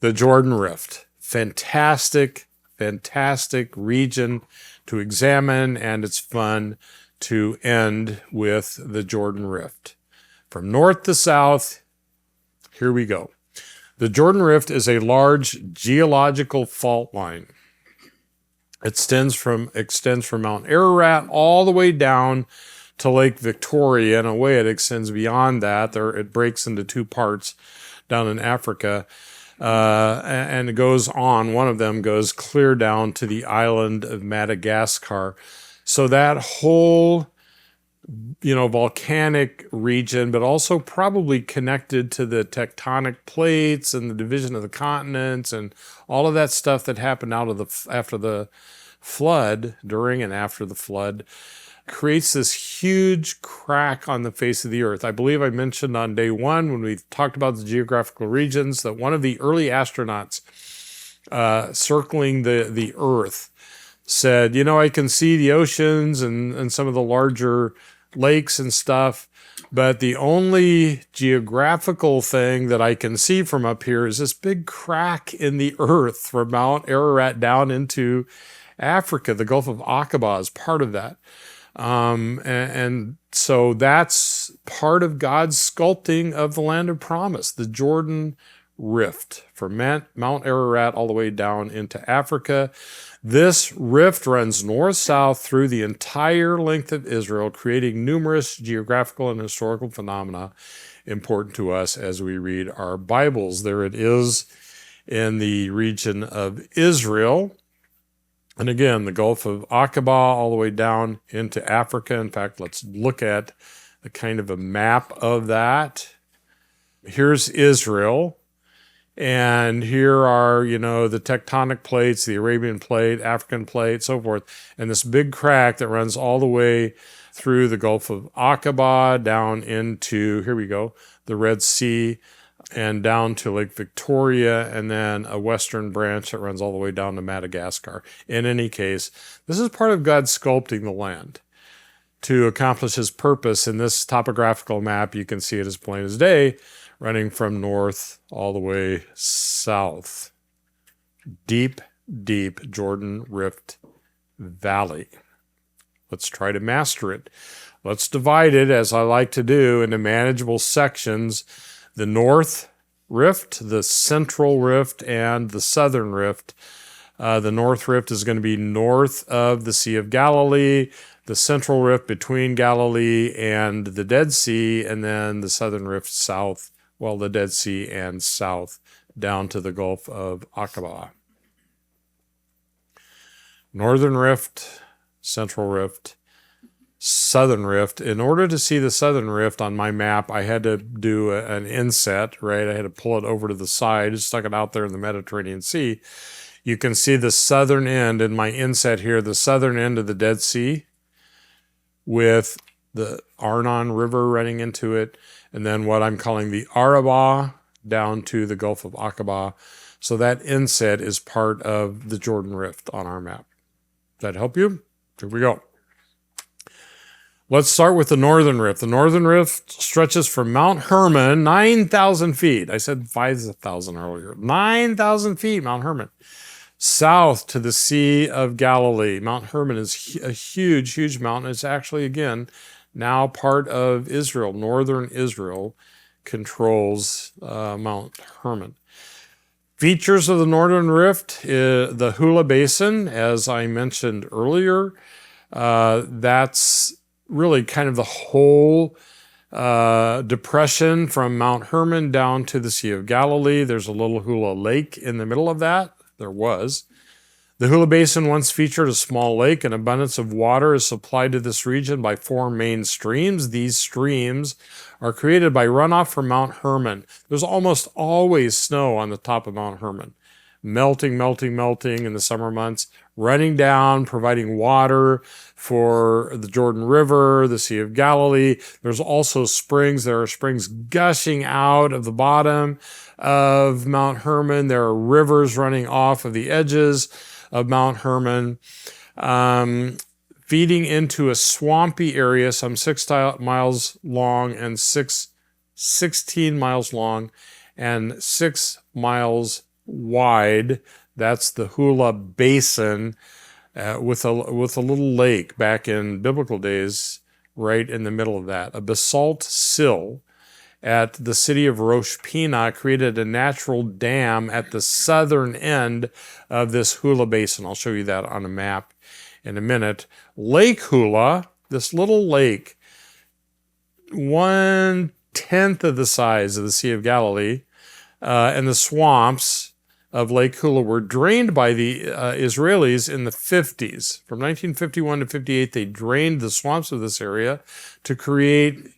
The Jordan Rift. Fantastic, fantastic region to examine, and it's fun to end with the Jordan Rift. From north to south, here we go. The Jordan Rift is a large geological fault line. It extends from Mount Ararat all the way down to Lake Victoria. In a way, it extends beyond that. It breaks into two parts down in Africa. And it goes on. One of them goes clear down to the island of Madagascar. So that whole, volcanic region, but also probably connected to the tectonic plates and the division of the continents and all of that stuff that happened after the flood, during and after the flood, creates this huge crack on the face of the earth. I believe I mentioned on day one when we talked about the geographical regions that one of the early astronauts circling the earth said, I can see the oceans and some of the larger lakes and stuff, but the only geographical thing that I can see from up here is this big crack in the earth from Mount Ararat down into Africa. The Gulf of Aqaba is part of that. And so that's part of God's sculpting of the land of promise, the Jordan Rift, from Mount Ararat all the way down into Africa. This rift runs north-south through the entire length of Israel, creating numerous geographical and historical phenomena important to us as we read our Bibles. There it is in the region of Israel. And again, the Gulf of Aqaba all the way down into Africa. In fact, let's look at a kind of a map of that. Here's Israel. And here are, the tectonic plates, the Arabian plate, African plate, so forth. And this big crack that runs all the way through the Gulf of Aqaba down into, here we go, the Red Sea, and down to Lake Victoria, and then a western branch that runs all the way down to Madagascar. In any case, this is part of God sculpting the land to accomplish his purpose. In this topographical map, you can see it as plain as day, running from north all the way south. Deep, deep Jordan Rift Valley. Let's try to master it. Let's divide it, as I like to do, into manageable sections. The North Rift, the Central Rift, and the Southern Rift. The North Rift is going to be north of the Sea of Galilee, the Central Rift between Galilee and the Dead Sea, and then the Southern Rift south, the Dead Sea and south, down to the Gulf of Aqaba. Northern Rift, Central Rift, Southern Rift. In order to see the Southern Rift on my map, I had to do an inset, right? I had to pull it over to the side, stuck it out there in the Mediterranean Sea. You can see the southern end in my inset here, the southern end of the Dead Sea with the Arnon River running into it, and then what I'm calling the Arabah down to the Gulf of Aqaba. So that inset is part of the Jordan Rift on our map. Does that help you? Here we go. Let's start with the Northern Rift. The Northern Rift stretches from Mount Hermon, 9,000 feet. I said 5,000 earlier. 9,000 feet, Mount Hermon. South to the Sea of Galilee. Mount Hermon is a huge, huge mountain. It's actually, again, now part of Israel. Northern Israel controls Mount Hermon. Features of the Northern Rift, the Hula Basin, as I mentioned earlier. That's really kind of the whole depression from Mount Hermon down to the Sea of Galilee. There's a little Hula Lake in the middle of that. There was. The Hula Basin once featured a small lake. An abundance of water is supplied to this region by 4 main streams. These streams are created by runoff from Mount Hermon. There's almost always snow on the top of Mount Hermon. Melting in the summer months, running down, providing water for the Jordan River, the Sea of Galilee. There's also springs. There are springs gushing out of the bottom of Mount Hermon. There are rivers running off of the edges of Mount Hermon, feeding into a swampy area, some 6 miles long and 16 miles long and 6 miles wide. That's the Hula Basin, with a little lake back in biblical days right in the middle of that. A basalt sill at the city of Rosh Pinah created a natural dam at the southern end of this Hula Basin. I'll show you that on a map in a minute. Lake Hula, this little lake, 1/10 of the size of the Sea of Galilee, and the swamps of Lake Hula were drained by the Israelis in the 50s. From 1951 to 58, they drained the swamps of this area to create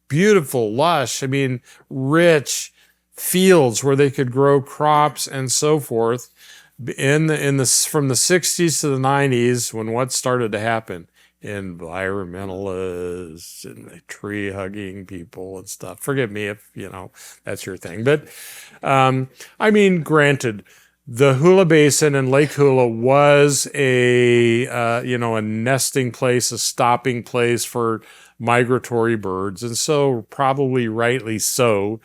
beautiful, lush, rich fields where they could grow crops and so forth. From the 60s to the 90s, when what started to happen? Environmentalists and tree-hugging people and stuff. Forgive me if, that's your thing. But, granted, the Hula Basin and Lake Hula was a nesting place, a stopping place for migratory birds. And so, probably rightly so,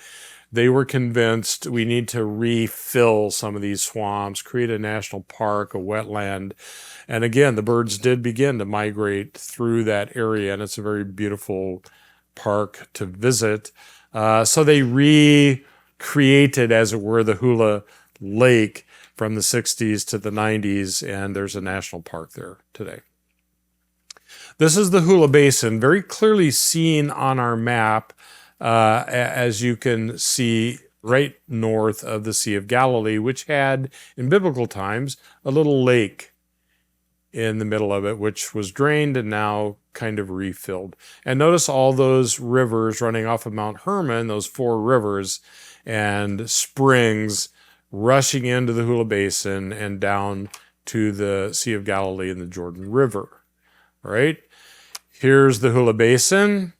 they were convinced we need to refill some of these swamps, create a national park, a wetland. And again, the birds did begin to migrate through that area, and it's a very beautiful park to visit. So they recreated, as it were, the Hula Lake from the 60s to the 90s, and there's a national park there today. This is the Hula Basin, very clearly seen on our map, as you can see right north of the Sea of Galilee, which had, in biblical times, a little lake in the middle of it, which was drained and now kind of refilled. And notice all those rivers running off of Mount Hermon, those 4 rivers and springs rushing into the Hula Basin and down to the Sea of Galilee and the Jordan River. All right, here's the Hula Basin.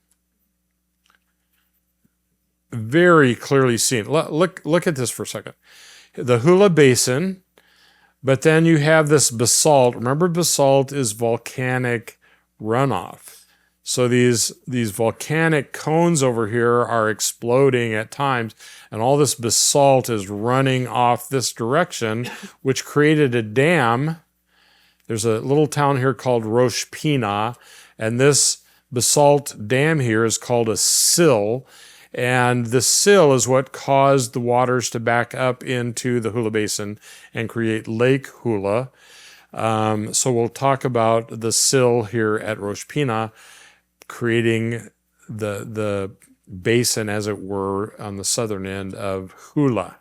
Very clearly seen. Look at this for a second. The Hula Basin, but then you have this basalt. Remember, basalt is volcanic runoff. So these volcanic cones over here are exploding at times, and all this basalt is running off this direction, which created a dam. There's a little town here called Rosh Pinah, and this basalt dam here is called a sill. And the sill is what caused the waters to back up into the Hula Basin and create Lake Hula. So we'll talk about the sill here at Rosh Pinah, creating the basin, as it were, on the southern end of Hula.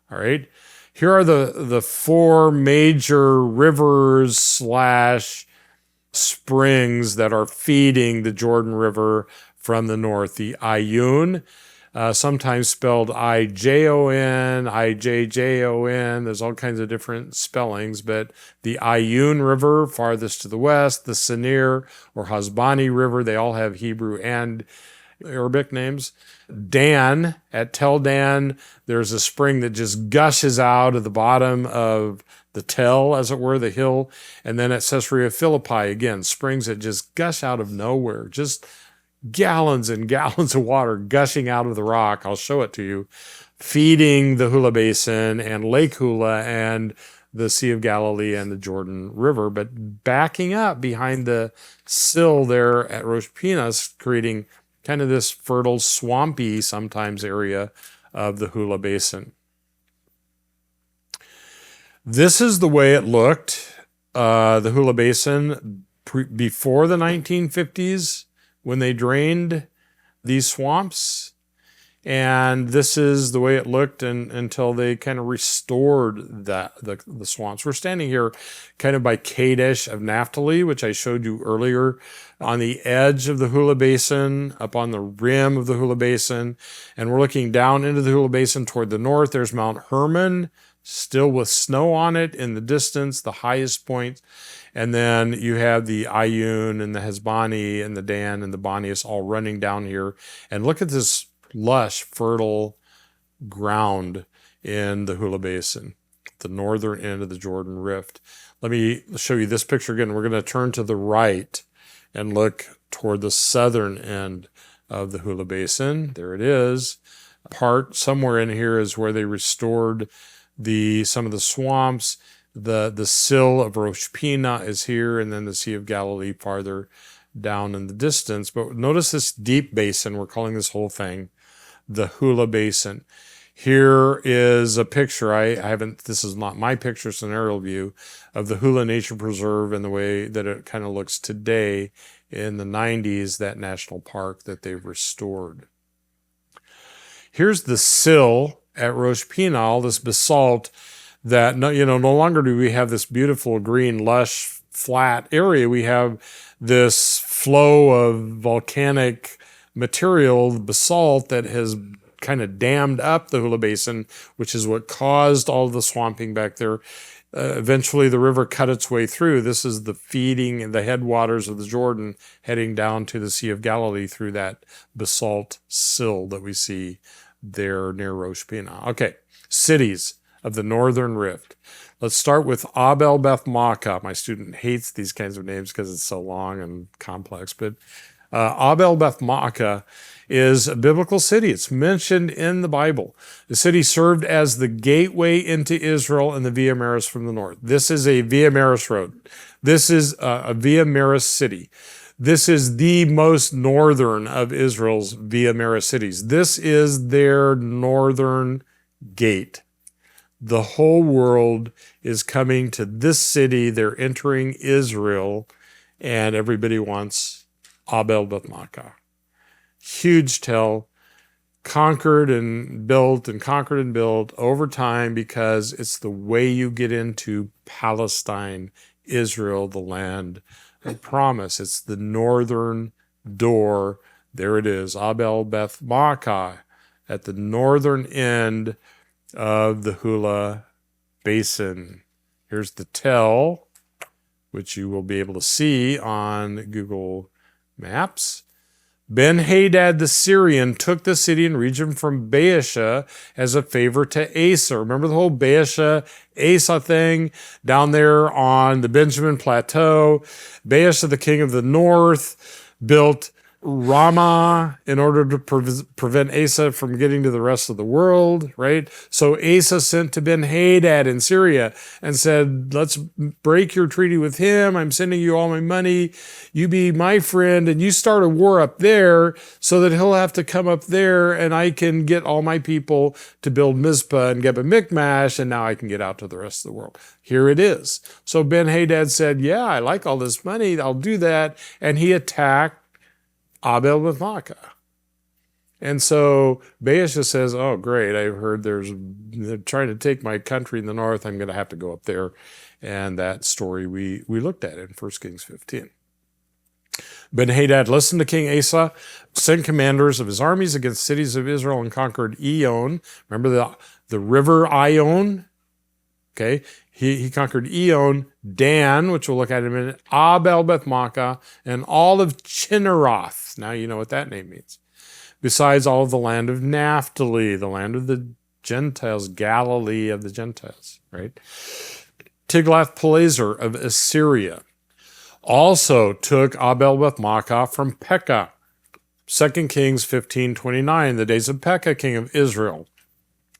All right. Here are the 4 major rivers / springs that are feeding the Jordan River from the north. The Ayun, sometimes spelled I-J-O-N, I-J-J-O-N. There's all kinds of different spellings, but the Ayun River, farthest to the west, the Sinir or Hasbani River, they all have Hebrew and Arabic names. Dan, at Tel Dan, there's a spring that just gushes out of the bottom of the Tel, as it were, the hill. And then at Caesarea Philippi, again, springs that just gush out of nowhere, just gallons and gallons of water gushing out of the rock. I'll show it to you, feeding the Hula Basin and Lake Hula and the Sea of Galilee and the Jordan River, but backing up behind the sill there at Rosh Pinah, creating kind of this fertile, swampy sometimes area of the Hula Basin. This is the way it looked, the Hula Basin before the 1950s, when they drained these swamps. And this is the way it looked until they kind of restored the swamps. We're standing here kind of by Kadesh of Naphtali, which I showed you earlier, on the edge of the Hula Basin, up on the rim of the Hula Basin. And we're looking down into the Hula Basin toward the north. There's Mount Hermon, still with snow on it in the distance, the highest point. And then you have the Ayun and the Hasbani and the Dan and the Banias all running down here. And look at this lush, fertile ground in the Hula Basin, the northern end of the Jordan Rift. Let me show you this picture again. We're going to turn to the right and look toward the southern end of the Hula Basin. There it is. Part somewhere in here is where they restored some of the swamps. The sill of Rosh Pina is here, and then the Sea of Galilee farther down in the distance. But notice this deep basin. We're calling this whole thing the Hula Basin. Here is a picture. I haven't, this is not my picture, it's an aerial view of the Hula Nature Preserve and the way that it kind of looks today in the 90s, that national park that they've restored. Here's the sill at Rosh Pina, all this basalt that, no longer do we have this beautiful green, lush, flat area. We have this flow of volcanic material, basalt, that has kind of dammed up the Hula Basin, which is what caused all the swamping back there. Eventually, the river cut its way through. This is the feeding and the headwaters of the Jordan heading down to the Sea of Galilee through that basalt sill that we see there near Rosh Pina. Okay, cities of the Northern Rift. Let's start with Abel Beth Maacah. My student hates these kinds of names because it's so long and complex, but Abel Beth Maacah is a biblical city. It's mentioned in the Bible. The city served as the gateway into Israel and the Via Maris from the north. This is a Via Maris road. This is a Via Maris city. This is the most northern of Israel's Via Maris cities. This is their northern gate. The whole world is coming to this city. They're entering Israel, and everybody wants Abel Beth Maacah. Huge tell, conquered and built over time, because it's the way you get into Palestine, Israel, the land of promise. It's the northern door. There it is, Abel Beth Maacah, at the northern end of the Hula Basin. Here's the tell, which you will be able to see on Google Maps. Ben-Hadad the Syrian took the city and region from Baasha as a favor to Asa. Remember the whole Baasha-Asa thing down there on the Benjamin Plateau? Baasha, the king of the north, built Ramah in order to prevent Asa from getting to the rest of the world, right? So Asa sent to Ben-Hadad in Syria and said, let's break your treaty with him. I'm sending you all my money. You be my friend, and you start a war up there so that he'll have to come up there, and I can get all my people to build Mizpah and Geba Mikmash, and now I can get out to the rest of the world. Here it is. So Ben-Hadad said, yeah, I like all this money. I'll do that. And he attacked Abel Beth Maacah. And so Baasha says, oh, great, I've heard they're trying to take my country in the north. I'm going to have to go up there. And that story we looked at in 1 Kings 15. Ben-Hadad listened to King Asa, sent commanders of his armies against cities of Israel, and conquered Ion. Remember the river Ion? Okay, he conquered Ion, Dan, which we'll look at in a minute, Abel Beth Maacah, and all of Chinneroth. Now you know what that name means. Besides all of the land of Naphtali, the land of the Gentiles, Galilee of the Gentiles, right? Tiglath-Pileser of Assyria also took Abel Beth Maacah from Pekah. 2 Kings 15:29, the days of Pekah, king of Israel,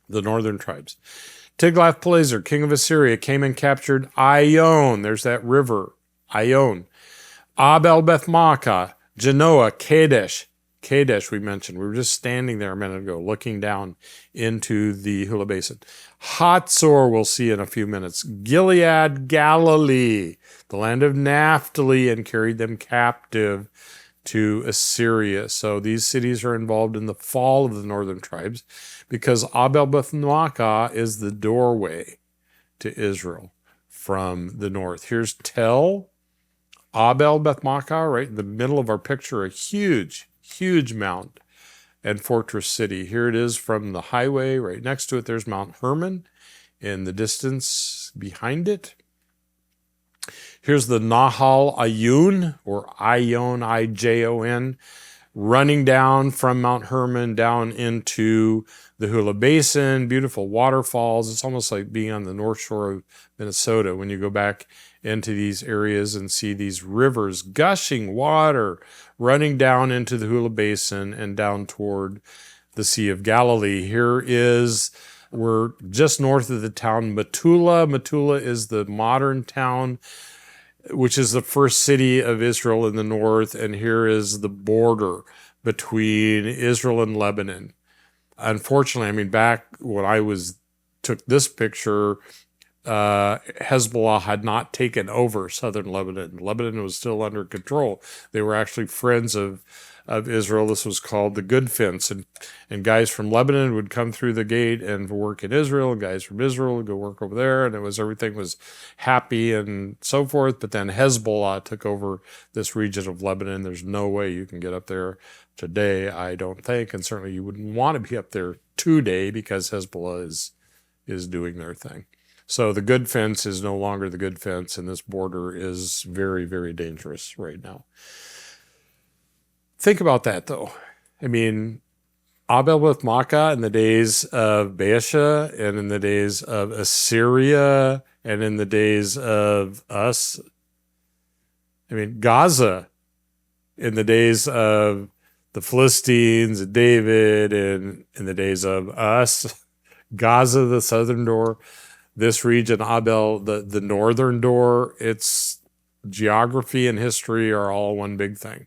the northern tribes. Tiglath-Pileser, king of Assyria, came and captured Ion. There's that river, Ion. Abel Beth Maacah, Genoa, Kadesh. Kadesh we mentioned. We were just standing there a minute ago looking down into the Hula Basin. Hatzor we'll see in a few minutes. Gilead, Galilee, the land of Naphtali, and carried them captive to Assyria. So these cities are involved in the fall of the northern tribes, because Abel Beth Maacah is the doorway to Israel from the north. Here's Tel Abel Beth Maacah, right in the middle of our picture, a huge mount and fortress city. Here it is from the highway. Right next to it, there's Mount Hermon in the distance behind it. Here's the Nahal Ayun, or Ion, I-J-O-N, running down from Mount Hermon down into the Hula Basin, beautiful waterfalls. It's almost like being on the north shore of Minnesota when you go back into these areas and see these rivers, gushing water running down into the Hula Basin and down toward the Sea of Galilee. Here is We're just north of the town Metula. Metula is the modern town, which is the first city of Israel in the north. And here is the border between Israel and Lebanon. Unfortunately, I mean, back when I took this picture, Hezbollah had not taken over southern Lebanon. Lebanon was still under control. They were actually friends of Israel. This was called the Good Fence. And guys from Lebanon would come through the gate and work in Israel, and guys from Israel would go work over there, and everything was happy and so forth. But then Hezbollah took over this region of Lebanon. There's no way you can get up there today, I don't think, and certainly you wouldn't want to be up there today because Hezbollah is doing their thing. So the Good Fence is no longer the Good Fence, and this border is very, very dangerous right now. Think about that, though. I mean, Abel with Makkah in the days of Baasha, and in the days of Assyria, and in the days of us. I mean, Gaza in the days of the Philistines, and David, and in the days of us. Gaza, the southern door. This region, Abel, the northern door. It's geography and history are all one big thing.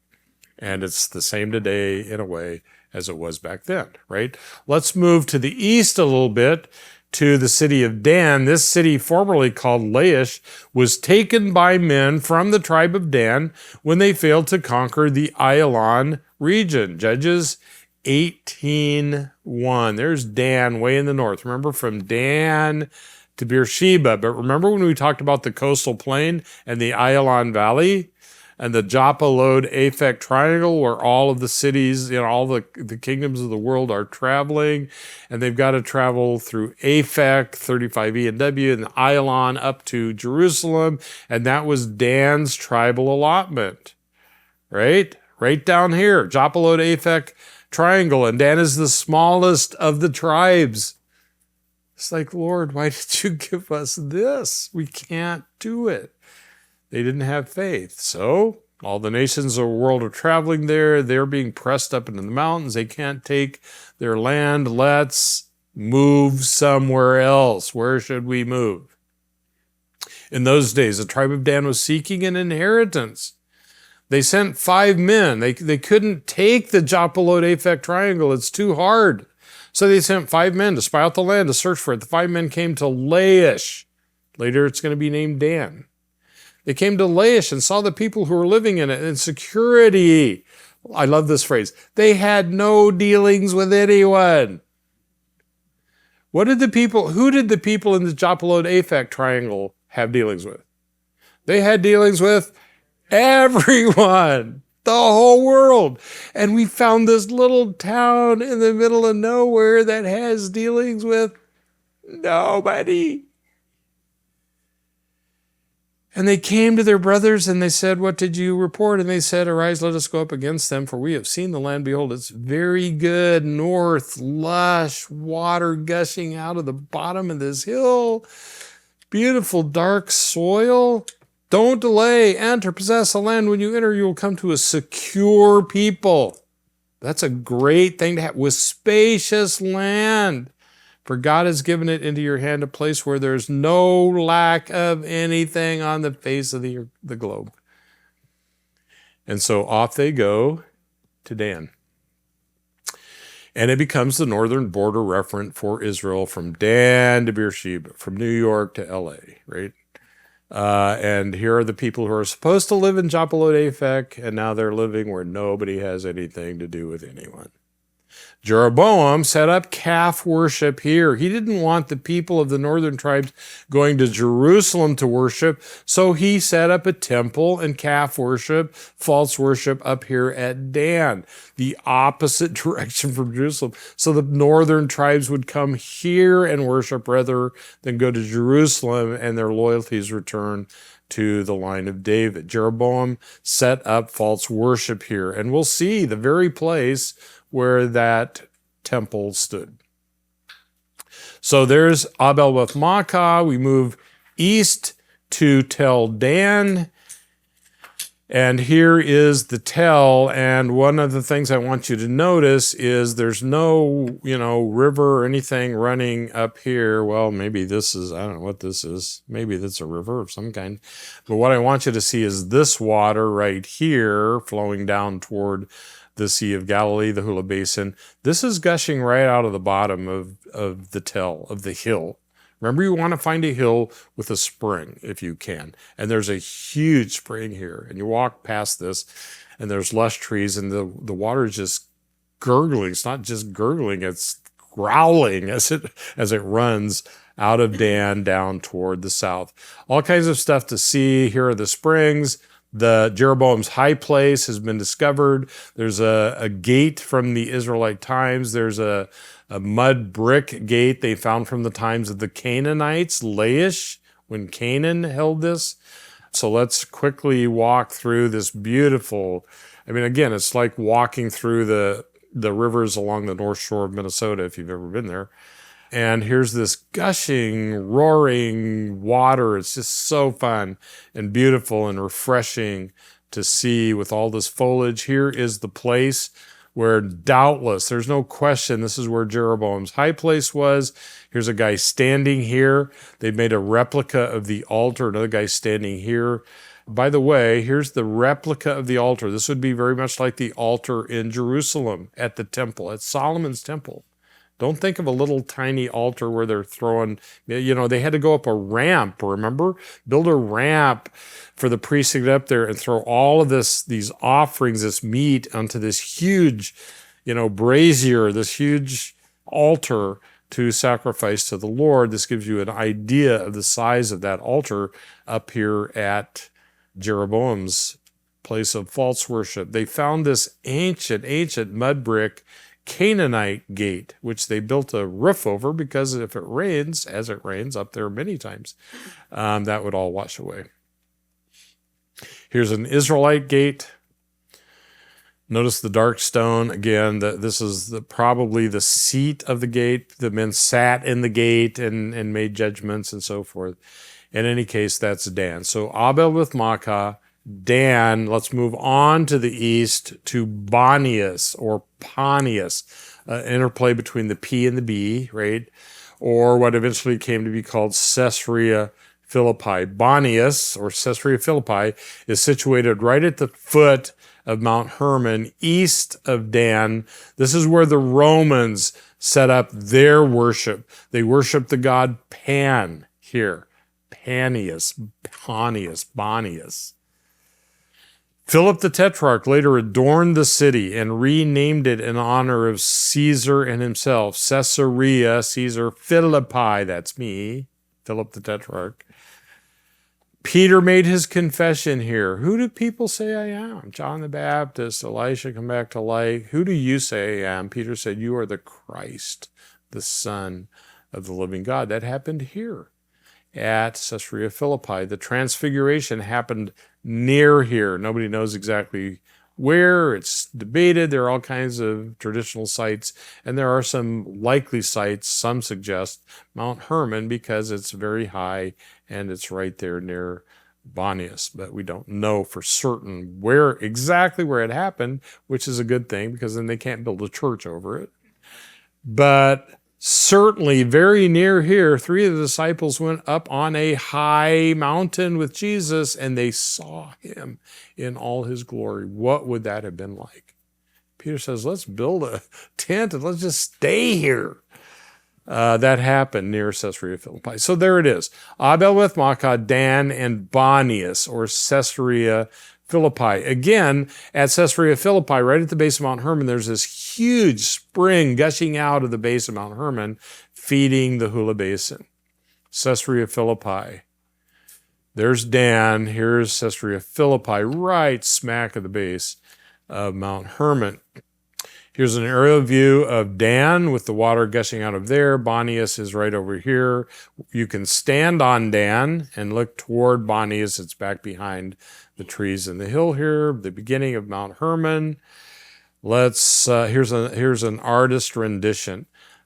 And it's the same today in a way as it was back then, right? Let's move to the east a little bit to the city of Dan. This city, formerly called Laish, was taken by men from the tribe of Dan when they failed to conquer the Ayalon region. Judges 18:1. There's Dan way in the north. Remember, from Dan to Beersheba. But remember when we talked about the coastal plain and the Ayalon Valley? And the Joppa, Lod, Aphek triangle, where all of the cities, all the kingdoms of the world are traveling. And they've got to travel through Aphek, 35E and W, and Ayalon up to Jerusalem. And that was Dan's tribal allotment, right? Right down here, Joppa, Lod, Aphek triangle. And Dan is the smallest of the tribes. It's like, Lord, why did you give us this? We can't do it. They didn't have faith. So all the nations of the world are traveling there. They're being pressed up into the mountains. They can't take their land. Let's move somewhere else. Where should we move? In those days, the tribe of Dan was seeking an inheritance. They sent 5 men. They couldn't take the Joppa, Lod, Aphek triangle. It's too hard. So they sent 5 men to spy out the land, to search for it. The 5 men came to Laish. Later, it's going to be named Dan. They came to Laish and saw the people who were living in it in security. I love this phrase. They had no dealings with anyone. Who did the people in the Joppa, Lod, Aphek triangle have dealings with? They had dealings with everyone, the whole world. And we found this little town in the middle of nowhere that has dealings with nobody. And they came to their brothers and they said, what did you report? And they said, arise, let us go up against them, for we have seen the land. Behold, it's very good, north, lush, water gushing out of the bottom of this hill, beautiful dark soil. Don't delay, enter, possess the land. When you enter, you will come to a secure people. That's a great thing to have, with spacious land. For God has given it into your hand, a place where there's no lack of anything on the face of the globe. And so off they go to Dan. And it becomes the northern border referent for Israel from Dan to Beersheba, from New York to LA, right? And here are the people who are supposed to live in Joppa, Lod, Aphek, and now they're living where nobody has anything to do with anyone. Jeroboam set up calf worship here. He didn't want the people of the northern tribes going to Jerusalem to worship, so he set up a temple and calf worship, false worship up here at Dan, the opposite direction from Jerusalem. So the northern tribes would come here and worship rather than go to Jerusalem, and their loyalties return to the line of David. Jeroboam set up false worship here, and we'll see the very place where that temple stood. So there's Abel with Makkah. We move east to Tel Dan. And here is the tell. And one of the things I want you to notice is there's no, river or anything running up here. Well, maybe this is, I don't know what this is. Maybe that's a river of some kind. But what I want you to see is this water right here flowing down toward the Sea of Galilee, the Hula Basin. This is gushing right out of the bottom of the tell, of the hill. Remember, you want to find a hill with a spring if you can. And there's a huge spring here. And you walk past this, and there's lush trees, and the water is just gurgling. It's not just gurgling, it's growling as it runs out of Dan down toward the south. All kinds of stuff to see. Here are the springs. The Jeroboam's high place has been discovered. There's a gate from the Israelite times. There's a mud brick gate they found from the times of the Canaanites, Laish, when Canaan held this. So let's quickly walk through this beautiful, again, it's like walking through the rivers along the north shore of Minnesota, if you've ever been there. And here's this gushing, roaring water. It's just so fun and beautiful and refreshing to see with all this foliage. Here is the place where doubtless, there's no question, this is where Jeroboam's high place was. Here's a guy standing here. They've made a replica of the altar. Another guy standing here. By the way, here's the replica of the altar. This would be very much like the altar in Jerusalem at the temple, at Solomon's temple. Don't think of a little tiny altar where they're throwing, they had to go up a ramp, remember? Build a ramp for the priest to get up there and throw all of these offerings, this meat onto this huge, brazier, this huge altar to sacrifice to the Lord. This gives you an idea of the size of that altar up here at Jeroboam's place of false worship. They found this ancient mud brick Canaanite gate, which they built a roof over because if it rains, as it rains up there many times, that would all wash away. Here's an Israelite gate. Notice the dark stone. Again, this is probably the seat of the gate. The men sat in the gate and made judgments and so forth. In any case, that's Dan. So Abel with Makkah, Dan. Let's move on to the east to Banias or Panias, interplay between the P and the B, right? Or what eventually came to be called Caesarea Philippi. Banias or Caesarea Philippi is situated right at the foot of Mount Hermon, east of Dan. This is where the Romans set up their worship. They worship the god Pan here. Panias, Banias. Philip the Tetrarch later adorned the city and renamed it in honor of Caesar and himself. Caesarea, Caesar Philippi, that's me, Philip the Tetrarch. Peter made his confession here. Who do people say I am? John the Baptist, Elisha come back to life. Who do you say I am? Peter said, you are the Christ, the Son of the living God. That happened here at Caesarea Philippi. The transfiguration happened near here. Nobody knows exactly where. It's debated. There are all kinds of traditional sites, and there are some likely sites. Some suggest Mount Hermon because it's very high and it's right there near Banias, but we don't know for certain exactly where it happened, which is a good thing because then they can't build a church over it. But certainly very near here, 3 of the disciples went up on a high mountain with Jesus and they saw him in all his glory. What would that have been like? Peter says, let's build a tent and let's just stay here. That happened near Caesarea Philippi. So there it is. Abel with Makkah, Dan, and Banias, or Caesarea Philippi. Again, at Caesarea Philippi, right at the base of Mount Hermon, there's this huge spring gushing out of the base of Mount Hermon, feeding the Hula Basin. Caesarea Philippi. There's Dan. Here's Caesarea Philippi, right smack at the base of Mount Hermon. Here's an aerial view of Dan with the water gushing out of there. Banias is right over here. You can stand on Dan and look toward Banias. It's back behind the trees in the hill here, the beginning of Mount Hermon. Here's an artist rendition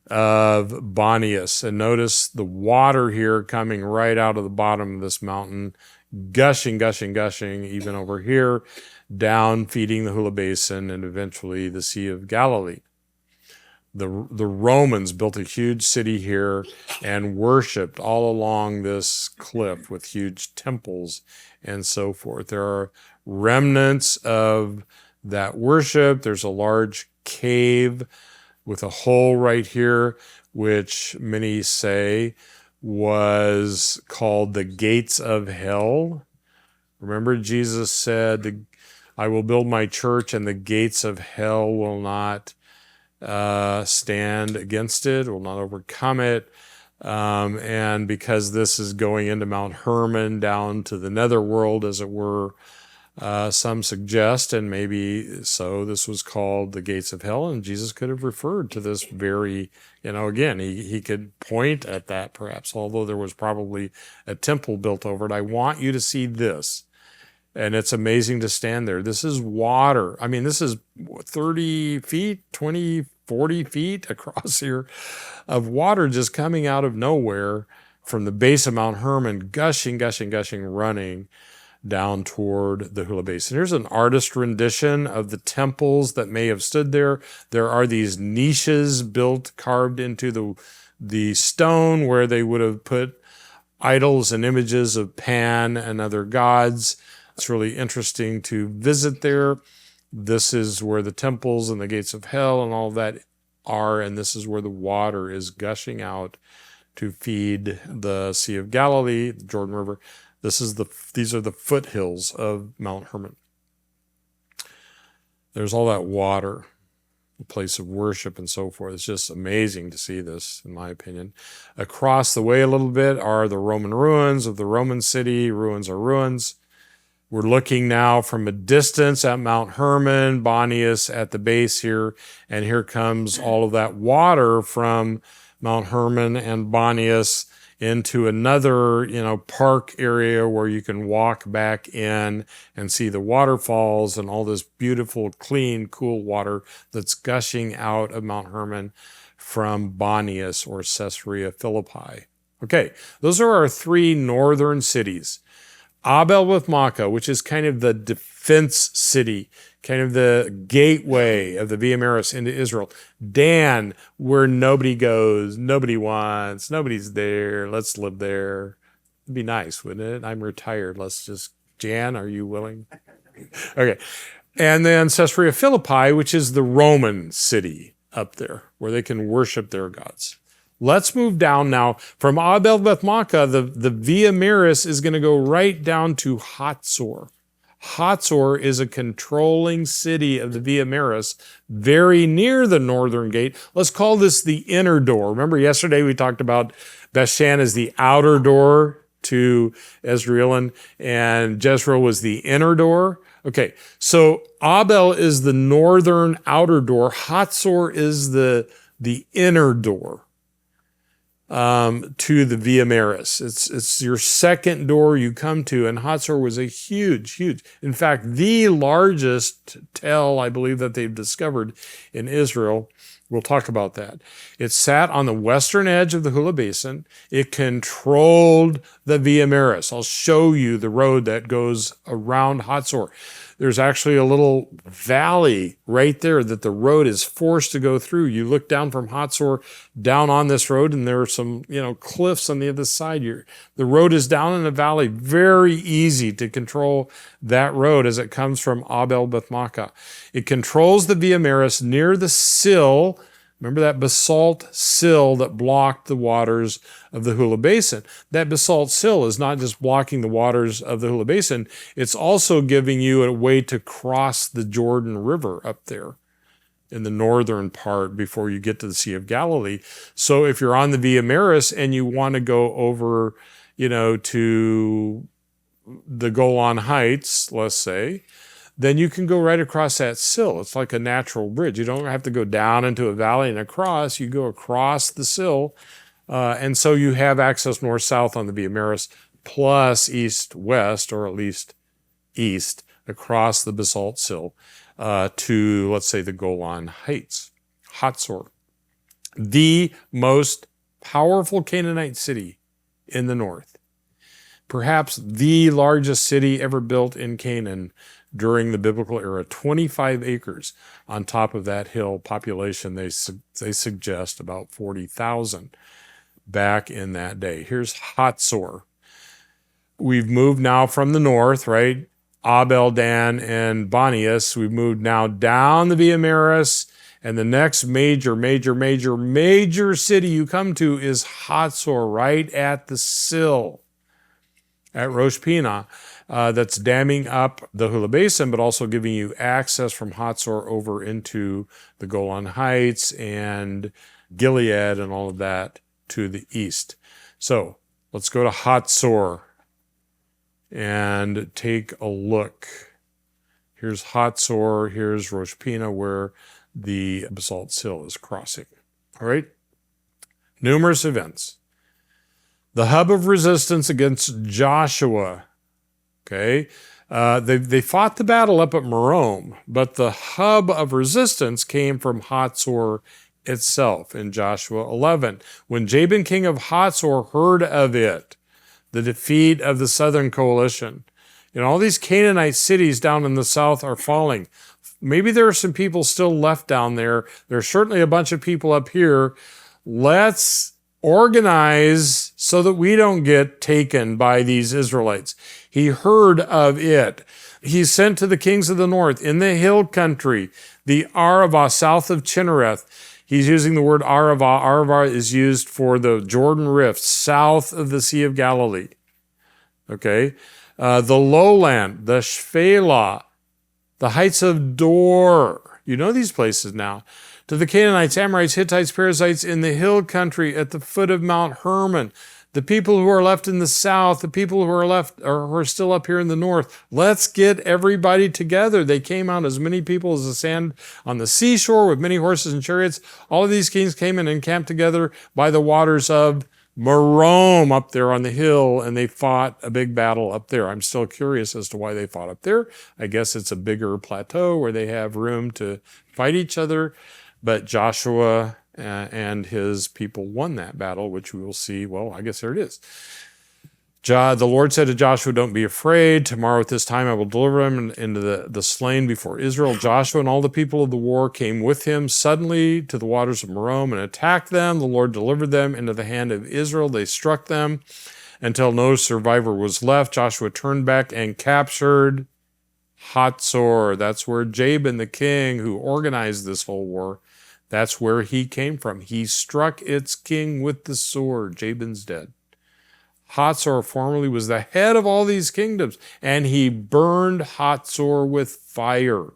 of Banias. And notice the water here coming right out of the bottom of this mountain, gushing, gushing, gushing, even over here, down feeding the Hula Basin and eventually the Sea of Galilee. The Romans built a huge city here and worshipped all along this cliff with huge temples and so forth. There are remnants of that worship. There's a large cave with a hole right here, which many say was called the gates of hell. Remember, Jesus said, I will build my church and the gates of hell will not stand against it, will not overcome it. And because this is going into Mount Hermon, down to the netherworld, as it were, some suggest, and maybe so, this was called the gates of hell, and Jesus could have referred to this very, again, he could point at that perhaps, although there was probably a temple built over it. I want you to see this. And it's amazing to stand there. This is water. I mean, this is 30 feet, 20, 40 feet across here of water just coming out of nowhere from the base of Mount Hermon, gushing, gushing, gushing, running down toward the Hula Basin. Here's an artist rendition of the temples that may have stood there. There are these niches built, carved into the stone where they would have put idols and images of Pan and other gods. It's really interesting to visit there. This is where the temples and the gates of hell and all that are, and this is where the water is gushing out to feed the Sea of Galilee, the Jordan River. These are the foothills of Mount Hermon. There's all that water, a place of worship and so forth. It's just amazing to see this, in my opinion. Across the way a little bit are the Roman ruins of the Roman city. Ruins are ruins. We're looking now from a distance at Mount Hermon, Bonias at the base here, and here comes all of that water from Mount Hermon and Bonias into another, park area where you can walk back in and see the waterfalls and all this beautiful, clean, cool water that's gushing out of Mount Hermon from Bonias or Caesarea Philippi. Okay, those are our three northern cities. Abel with Makkah, which is kind of the defense city, kind of the gateway of the Via Maris into Israel. Dan, where nobody goes, nobody wants, nobody's there. Let's live there. It'd be nice, wouldn't it? I'm retired. Jan, are you willing? Okay. And then Caesarea Philippi, which is the Roman city up there, where they can worship their gods. Let's move down now. From Abel Beth Makkah, the Via Maris is going to go right down to Hatzor. Hatzor is a controlling city of the Via Maris, very near the northern gate. Let's call this the inner door. Remember yesterday we talked about Bethshan as the outer door to Esdraelon, and Jezreel was the inner door. Okay, so Abel is the northern outer door. Hatzor is the inner door to the Via Maris. It's your second door you come to, and Hatzor was a huge, in fact, the largest tell, I believe, that they've discovered in Israel. We'll talk about that. It sat on the western edge of the Hula Basin. It controlled the Via Maris. I'll show you the road that goes around Hatzor. There's actually a little valley right there that the road is forced to go through. You look down from Hatzor down on this road, and there are some, cliffs on the other side. The road is down in a valley. Very easy to control that road as it comes from Abel Beth Makkah. It controls the Via Maris near the sill. Remember that basalt sill that blocked the waters of the Hula Basin? That basalt sill is not just blocking the waters of the Hula Basin, it's also giving you a way to cross the Jordan River up there in the northern part before you get to the Sea of Galilee. So if you're on the Via Maris and you want to go over, to the Golan Heights, let's say, then you can go right across that sill. It's like a natural bridge. You don't have to go down into a valley and across. You go across the sill. And so you have access north-south on the Via Maris, plus east-west, or at least east, across the basalt sill to, let's say, the Golan Heights, Hatzor, the most powerful Canaanite city in the north. perhaps the largest city ever built in Canaan during the biblical era. 25 acres on top of that hill. Population, they suggest about 40,000 back in that day. Here's Hatzor. We've moved now from the north, right? Abel, Dan, and Bonias. We've moved now down the Via Maris, and the next major city you come to is Hatzor, right at the sill at Rosh Pinah. That's damming up the Hula Basin, but also giving you access from Hatzor over into the Golan Heights and Gilead and all of that to the east. So let's go to Hatzor and take a look. Here's Hatzor, here's Rosh Pinah, where the basalt sill is crossing. All right? Numerous events. The hub of resistance against Joshua. Okay? They fought the battle up at Merom, but the hub of resistance came from Hatzor itself in Joshua 11. When Jabin, king of Hatzor, heard of it, the defeat of the southern coalition, all these Canaanite cities down in the south are falling. Maybe there are some people still left down there. There's certainly a bunch of people up here. Let's organize so that we don't get taken by these Israelites. He heard of it. He sent to the kings of the north in the hill country, the Arava, south of Chinnereth. He's using the word Arava. Arava is used for the Jordan Rift, south of the Sea of Galilee. Okay? The lowland, the Shphelah, the heights of Dor. You know these places now. To the Canaanites, Amorites, Hittites, Perizzites in the hill country at the foot of Mount Hermon. The people who are left in the south, the people who are left or who are still up here in the north. Let's get everybody together. They came out as many people as the sand on the seashore with many horses and chariots. All of these kings came in and camped together by the waters of Merom up there on the hill, and they fought a big battle up there. I'm still curious as to why they fought up there. I guess it's a bigger plateau where they have room to fight each other. But Joshua and his people won that battle, which we will see. Well, I guess there it is. The Lord said to Joshua, "Don't be afraid. Tomorrow at this time I will deliver him into the slain before Israel." Joshua and all the people of the war came with him suddenly to the waters of Merom and attacked them. The Lord delivered them into the hand of Israel. They struck them until no survivor was left. Joshua turned back and captured Hatzor. That's where Jabin, the king who organized this whole war, that's where he came from. He struck its king with the sword. Jabin's dead. Hatzor formerly was the head of all these kingdoms, and he burned Hatzor with fire.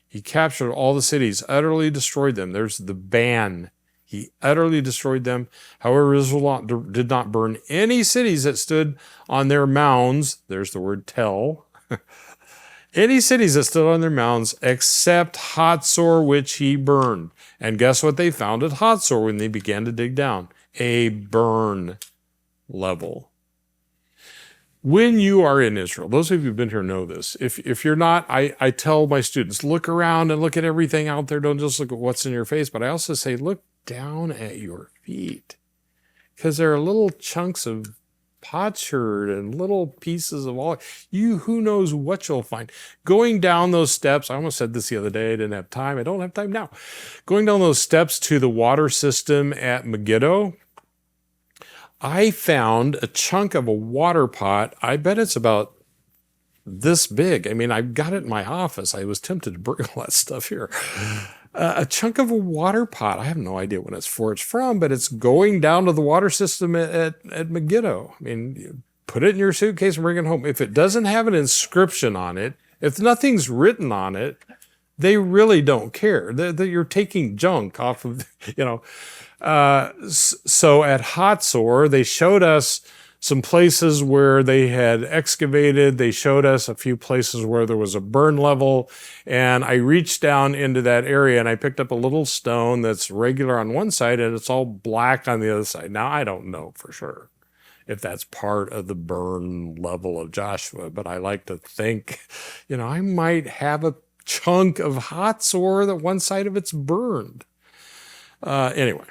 He captured all the cities, utterly destroyed them. There's the ban. He utterly destroyed them. However, Israel did not burn any cities that stood on their mounds. There's the word tell. Any cities that stood on their mounds except Hatzor, which he burned. And guess what they found at Hatzor when they began to dig down? A burn level. When you are in Israel, those of you who've been here know this. If you're not, I tell my students, look around and look at everything out there. Don't just look at what's in your face. But I also say, look down at your feet. Because there are little chunks of potsherd and little pieces of all. Who knows what you'll find. Going down those steps, I almost said this the other day, I didn't have time. I don't have time now. Going down those steps to the water system at Megiddo, I found a chunk of a water pot. I bet it's about this big. I mean, I've got it in my office. I was tempted to bring all that stuff here. A chunk of a water pot. I have no idea what it's from, but it's going down to the water system at Megiddo. I mean, you put it in your suitcase and bring it home. If it doesn't have an inscription on it, if nothing's written on it, they really don't care. That you're taking junk off of, So at Hatzor, they showed us some places where they had excavated. They showed us a few places where there was a burn level. And I reached down into that area and I picked up a little stone that's regular on one side and it's all black on the other side. Now, I don't know for sure if that's part of the burn level of Joshua, but I like to think, I might have a chunk of Hatzor that one side of it's burned. Anyway.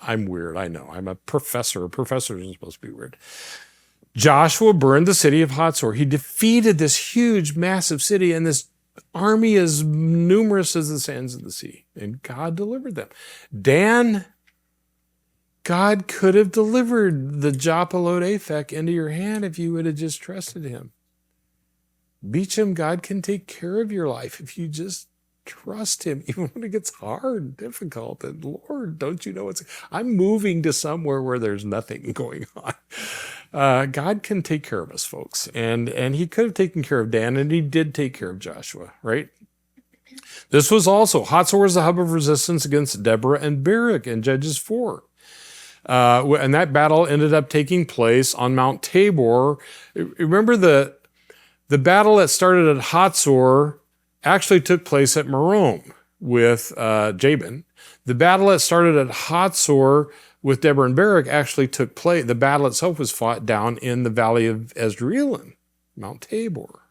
I'm weird, I know. I'm a professor. Professors are supposed to be weird. Joshua burned the city of Hatzor. He defeated this huge, massive city and this army as numerous as the sands of the sea. And God delivered them. Dan, God could have delivered the Japalot Aphek into your hand if you would have just trusted him. Beacham, God can take care of your life if you just trust him, even when it gets hard, difficult. And Lord, don't you know I'm moving to somewhere where there's nothing going on. God can take care of us, folks. And he could have taken care of Dan, and he did take care of Joshua, right? This was also, Hatzor was the hub of resistance against Deborah and Barak in Judges 4. And that battle ended up taking place on Mount Tabor. Remember the battle that started at Hatzor actually took place at Merom with Jabin. The battle that started at Hatzor with Deborah and Barak actually took place. The battle itself was fought down in the valley of Esdraelon, Mount Tabor.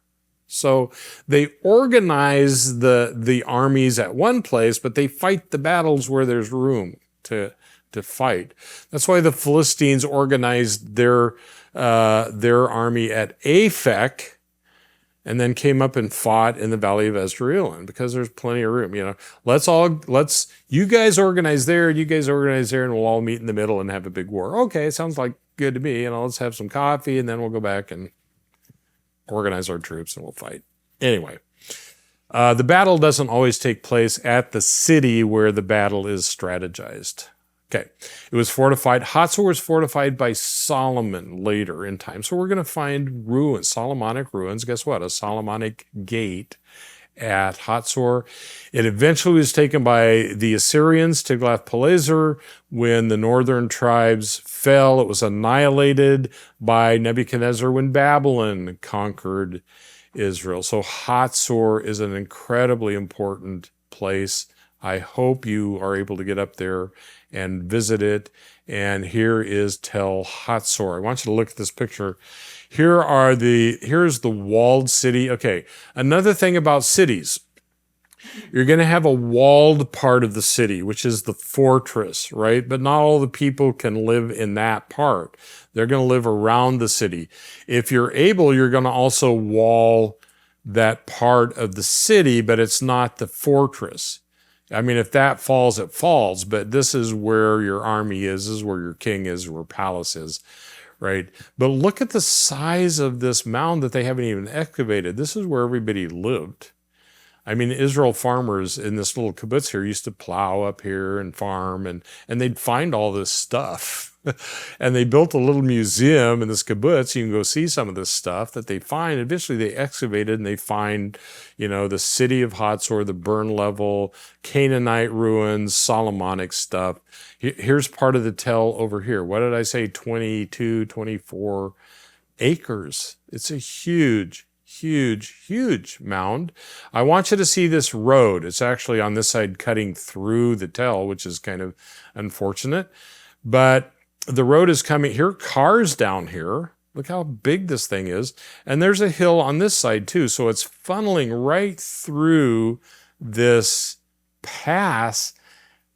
So they organize the armies at one place, but they fight the battles where there's room to fight. That's why the Philistines organized their army at Aphek, and then came up and fought in the valley of Esdraelon, because there's plenty of room. You guys organize there, you guys organize there, and we'll all meet in the middle and have a big war. Okay, sounds like good to me. Let's have some coffee, and then we'll go back and organize our troops, and we'll fight. Anyway, the battle doesn't always take place at the city where the battle is strategized. Okay, it was fortified. Hatzor was fortified by Solomon later in time. So we're going to find ruins, Solomonic ruins. Guess what? A Solomonic gate at Hatzor. It eventually was taken by the Assyrians, Tiglath-Pileser. When the northern tribes fell, it was annihilated by Nebuchadnezzar when Babylon conquered Israel. So Hatzor is an incredibly important place. I hope you are able to get up there and visit it. And here is Tel Hatzor. I want you to look at this picture. Here's the walled city. Okay, another thing about cities. You're going to have a walled part of the city, which is the fortress, right? But not all the people can live in that part. They're going to live around the city. If you're able, you're going to also wall that part of the city, but it's not the fortress. I mean, if that falls, it falls, but this is where your army is, this is where your king is, where palace is, right? But look at the size of this mound that they haven't even excavated. This is where everybody lived. I mean, Israel farmers in this little kibbutz here used to plow up here and farm, and they'd find all this stuff. And they built a little museum in this kibbutz. You can go see some of this stuff that they find. Eventually they excavated and they find, the city of Hatzor, the burn level, Canaanite ruins, Solomonic stuff. Here's part of the tell over here. What did I say? 22, 24 acres. It's a huge mound. I want you to see this road. It's actually on this side cutting through the tell, which is kind of unfortunate. But the road is coming here, cars down here. Look how big this thing is. And there's a hill on this side too. So it's funneling right through this pass,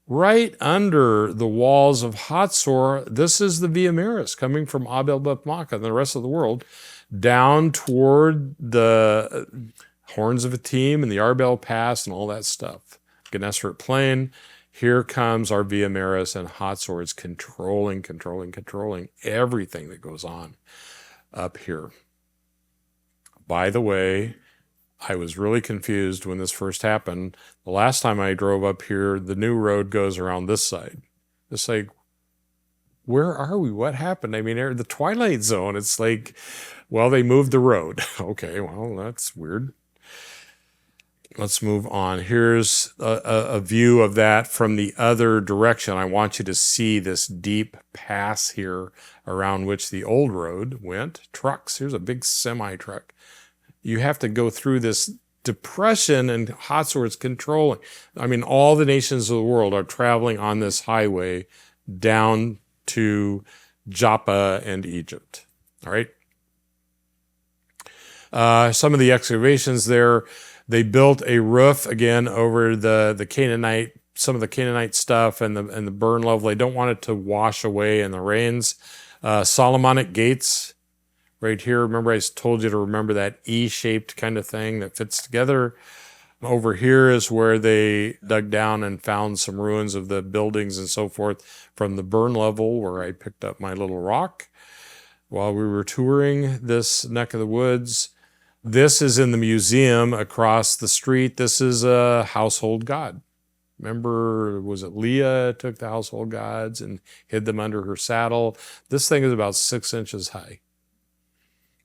right under the walls of Hatzor. This is the Via Maris coming from Abel Beth Makkah and the rest of the world down toward the Horns of Atim and the Arbel Pass and all that stuff. Gennesaret Plain. Here comes our Via Maris, and Hatzor is controlling everything that goes on up here. By the way, I was really confused when this first happened. The last time I drove up here, the new road goes around this side. It's like, where are we? What happened? I mean, the Twilight Zone. It's like, well, they moved the road. Okay, well, that's weird. Let's move on. Here's a view of that from the other direction. I want you to see this deep pass here around which the old road went. Trucks. Here's a big semi-truck. You have to go through this depression, and Hatzor is controlling. I mean, all the nations of the world are traveling on this highway down to Joppa and Egypt. All right. Some of the excavations there. They built a roof again over the Canaanite, some of the Canaanite stuff and the burn level. They don't want it to wash away in the rains. Solomonic gates right here. Remember I told you to remember that E-shaped kind of thing that fits together. Over here is where they dug down and found some ruins of the buildings and so forth from the burn level where I picked up my little rock while we were touring this neck of the woods. This is in the museum across the street. This is a household god. Remember, was it Leah took the household gods and hid them under her saddle? This thing is about 6 inches high.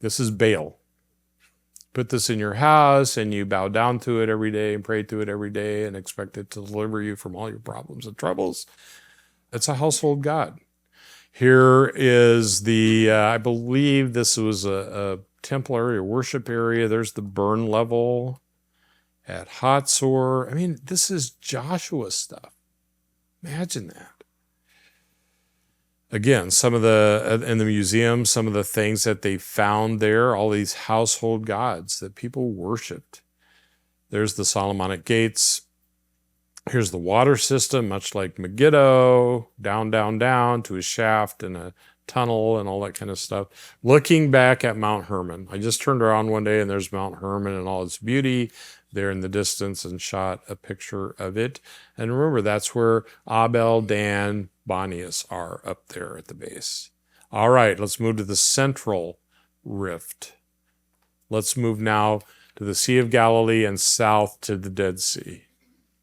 This is Baal. Put this in your house and you bow down to it every day and pray to it every day and expect it to deliver you from all your problems and troubles. It's a household god. Here is the, I believe this was a temple area, worship area. There's the burn level at Hatzor. I mean, this is Joshua stuff. Imagine that. Again, some of the, in the museum, some of the things that they found there, all these household gods that people worshiped. There's the Solomonic gates. Here's the water system, much like Megiddo, down, down, down to a shaft and a tunnel and all that kind of stuff. Looking back at Mount Hermon. I just turned around one day and there's Mount Hermon and all its beauty there in the distance and shot a picture of it. And remember, that's where Abel, Dan, Bonius are up there at the base. All right, let's move to the central rift. Let's move now to the Sea of Galilee and south to the Dead Sea.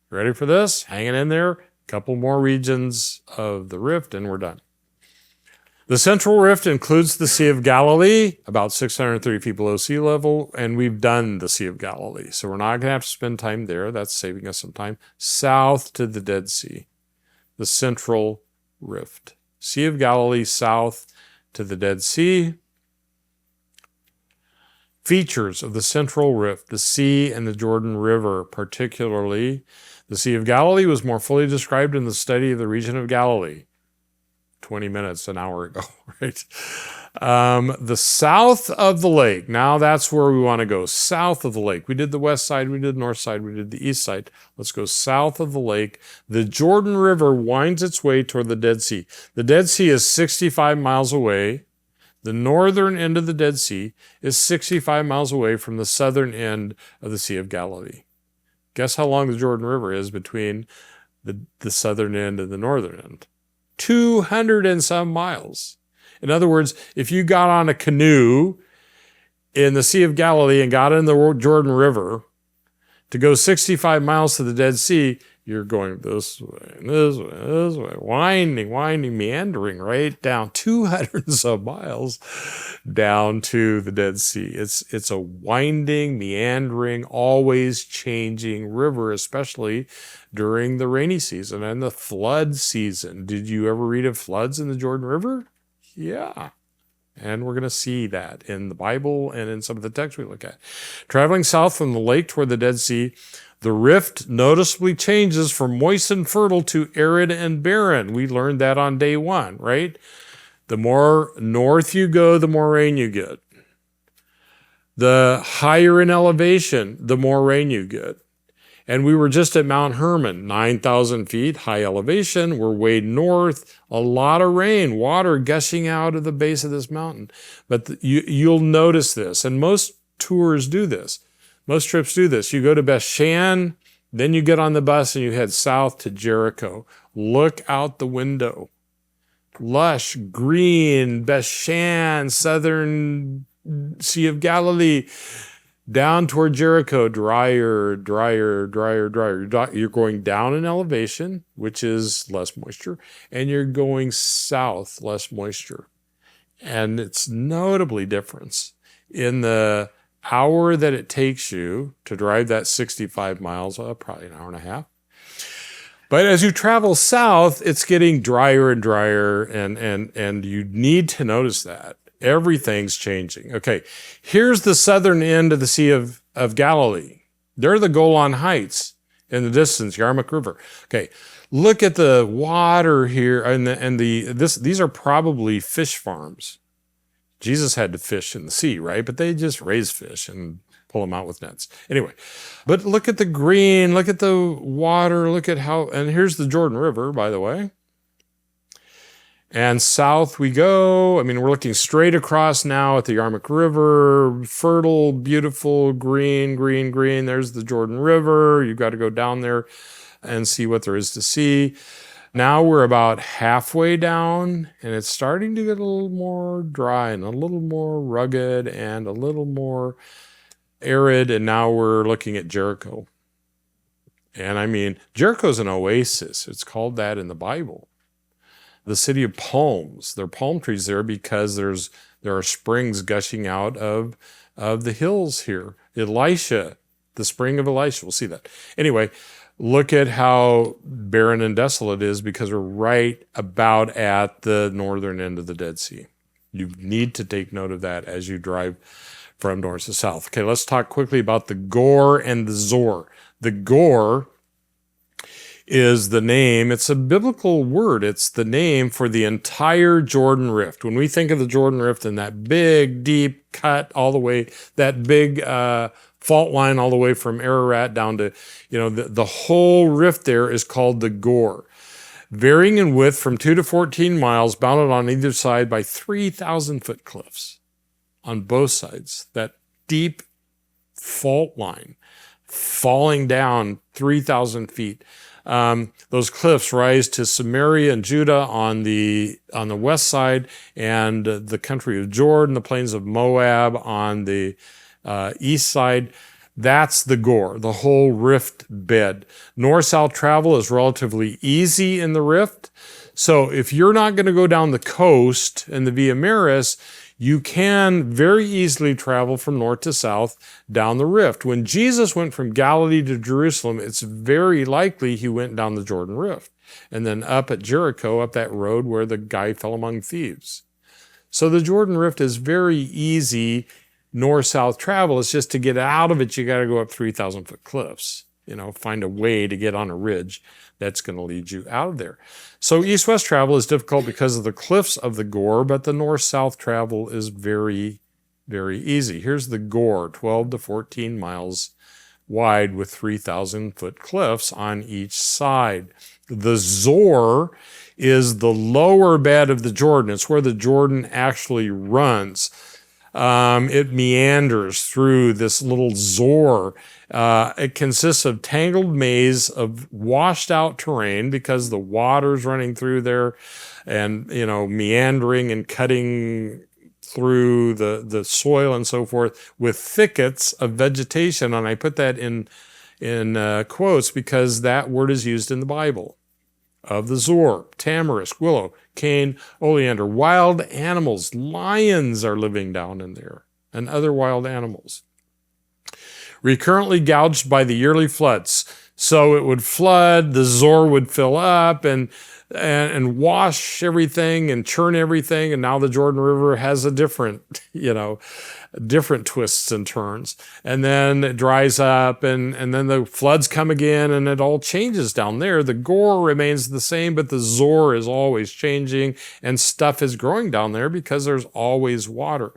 Ready for this? Hanging in there. A couple more regions of the rift and we're done. The central rift includes the Sea of Galilee, about 630 feet below sea level, and we've done the Sea of Galilee. So we're not going to have to spend time there. That's saving us some time. South to the Dead Sea, the central rift. Sea of Galilee, south to the Dead Sea. Features of the central rift, the sea and the Jordan River, particularly. The Sea of Galilee was more fully described in the study of the region of Galilee. 20 minutes, an hour ago, right? The south of the lake. Now that's where we want to go. South of the lake. We did the west side, we did the north side, we did the east side. Let's go south of the lake. The Jordan River winds its way toward the Dead Sea. The Dead Sea is 65 miles away. The northern end of the Dead Sea is 65 miles away from the southern end of the Sea of Galilee. Guess how long the Jordan River is between the southern end and the northern end? 200 and some miles. In other words, if you got on a canoe in the Sea of Galilee and got in the Jordan River to go 65 miles to the Dead Sea, you're going this way, this way, this way, winding, meandering right down 200 and some miles down to the Dead Sea. It's a winding, meandering, always changing river, especially during the rainy season and the flood season. Did you ever read of floods in the Jordan River? Yeah. And we're going to see that in the Bible and in some of the texts we look at. Traveling south from the lake toward the Dead Sea, the rift noticeably changes from moist and fertile to arid and barren. We learned that on day one, right? The more north you go, the more rain you get. The higher in elevation, the more rain you get. And we were just at Mount Hermon, 9,000 feet, high elevation. We're way north, a lot of rain, water gushing out of the base of this mountain. But you'll notice this, and most tours do this. Most trips do this. You go to Beacham, then you get on the bus and you head south to Jericho. Look out the window. Lush, green, Beacham, southern Sea of Galilee. Down toward Jericho, drier. You're going down in elevation, which is less moisture, and you're going south, less moisture. And it's notably different in the hour that it takes you to drive that 65 miles, probably an hour and a half. But as you travel south, it's getting drier and drier, and you need to notice that. Everything's changing. Okay, here's the southern end of the Sea of Galilee. They're the Golan Heights in the distance, Yarmuk River. Okay, look at the water here, these are probably fish farms. Jesus had to fish in the sea, right? But they just raise fish and pull them out with nets. Anyway, but look at the green, look at the water, look at how, and here's the Jordan River, by the way. And south we go. I mean, we're looking straight across now at the Yarmuk River, fertile, beautiful, green, green, green. There's the Jordan River. You've got to go down there and see what there is to see. Now we're about halfway down, and it's starting to get a little more dry and a little more rugged and a little more arid. And now we're looking at Jericho. And I mean, Jericho's an oasis. It's called that in the Bible. The city of palms. There are palm trees there because there are springs gushing out of the hills here. Elisha, the spring of Elisha. We'll see that. Anyway, look at how barren and desolate it is because we're right about at the northern end of the Dead Sea. You need to take note of that as you drive from north to south. Okay, let's talk quickly about the Gor and the Zor. The Gor is the name. It's a biblical word. It's the name for the entire Jordan Rift. When we think of the Jordan Rift and that big, deep cut all the way, that big fault line all the way from Ararat down to, the whole rift there is called the Gor. Varying in width from 2 to 14 miles, bounded on either side by 3,000-foot cliffs on both sides. That deep fault line falling down 3,000 feet. Those cliffs rise to Samaria and Judah on the west side, and the country of Jordan, the plains of Moab on the east side. That's the Gor, the whole rift bed. North-south travel is relatively easy in the rift. So if you're not going to go down the coast and the Via Maris, you can very easily travel from north to south down the rift. When Jesus went from Galilee to Jerusalem, it's very likely he went down the Jordan Rift and then up at Jericho, up that road where the guy fell among thieves. So the Jordan Rift is very easy north-south travel. It's just to get out of it, you got to go up 3,000-foot cliffs. Find a way to get on a ridge that's going to lead you out of there. So east-west travel is difficult because of the cliffs of the Gor, but the north-south travel is very, very easy. Here's the Gor, 12 to 14 miles wide with 3,000-foot cliffs on each side. The Zor is the lower bed of the Jordan. It's where the Jordan actually runs. It meanders through this little Zor. It consists of tangled maze of washed out terrain because the water's running through there and, meandering and cutting through the soil and so forth with thickets of vegetation. And I put that in quotes because that word is used in the Bible. Of the Zor, tamarisk, willow, cane, oleander, wild animals, lions are living down in there, and other wild animals. Recurrently gouged by the yearly floods. So it would flood, the Zor would fill up and wash everything and churn everything. And now the Jordan River has a different, different twists and turns. And then it dries up and then the floods come again and it all changes down there. The Gor remains the same, but the Zor is always changing and stuff is growing down there because there's always water.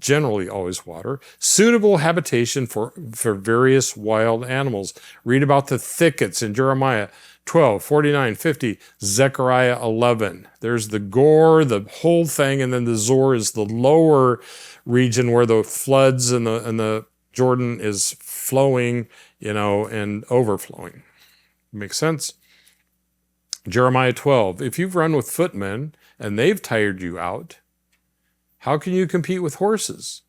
Generally always water, suitable habitation for various wild animals. Read about the thickets in Jeremiah 12, 49, 50, Zechariah 11. There's the Gor, the whole thing, and then the Zor is the lower region where the floods and the Jordan is flowing, and overflowing. Makes sense? Jeremiah 12, if you've run with footmen and they've tired you out, how can you compete with horses?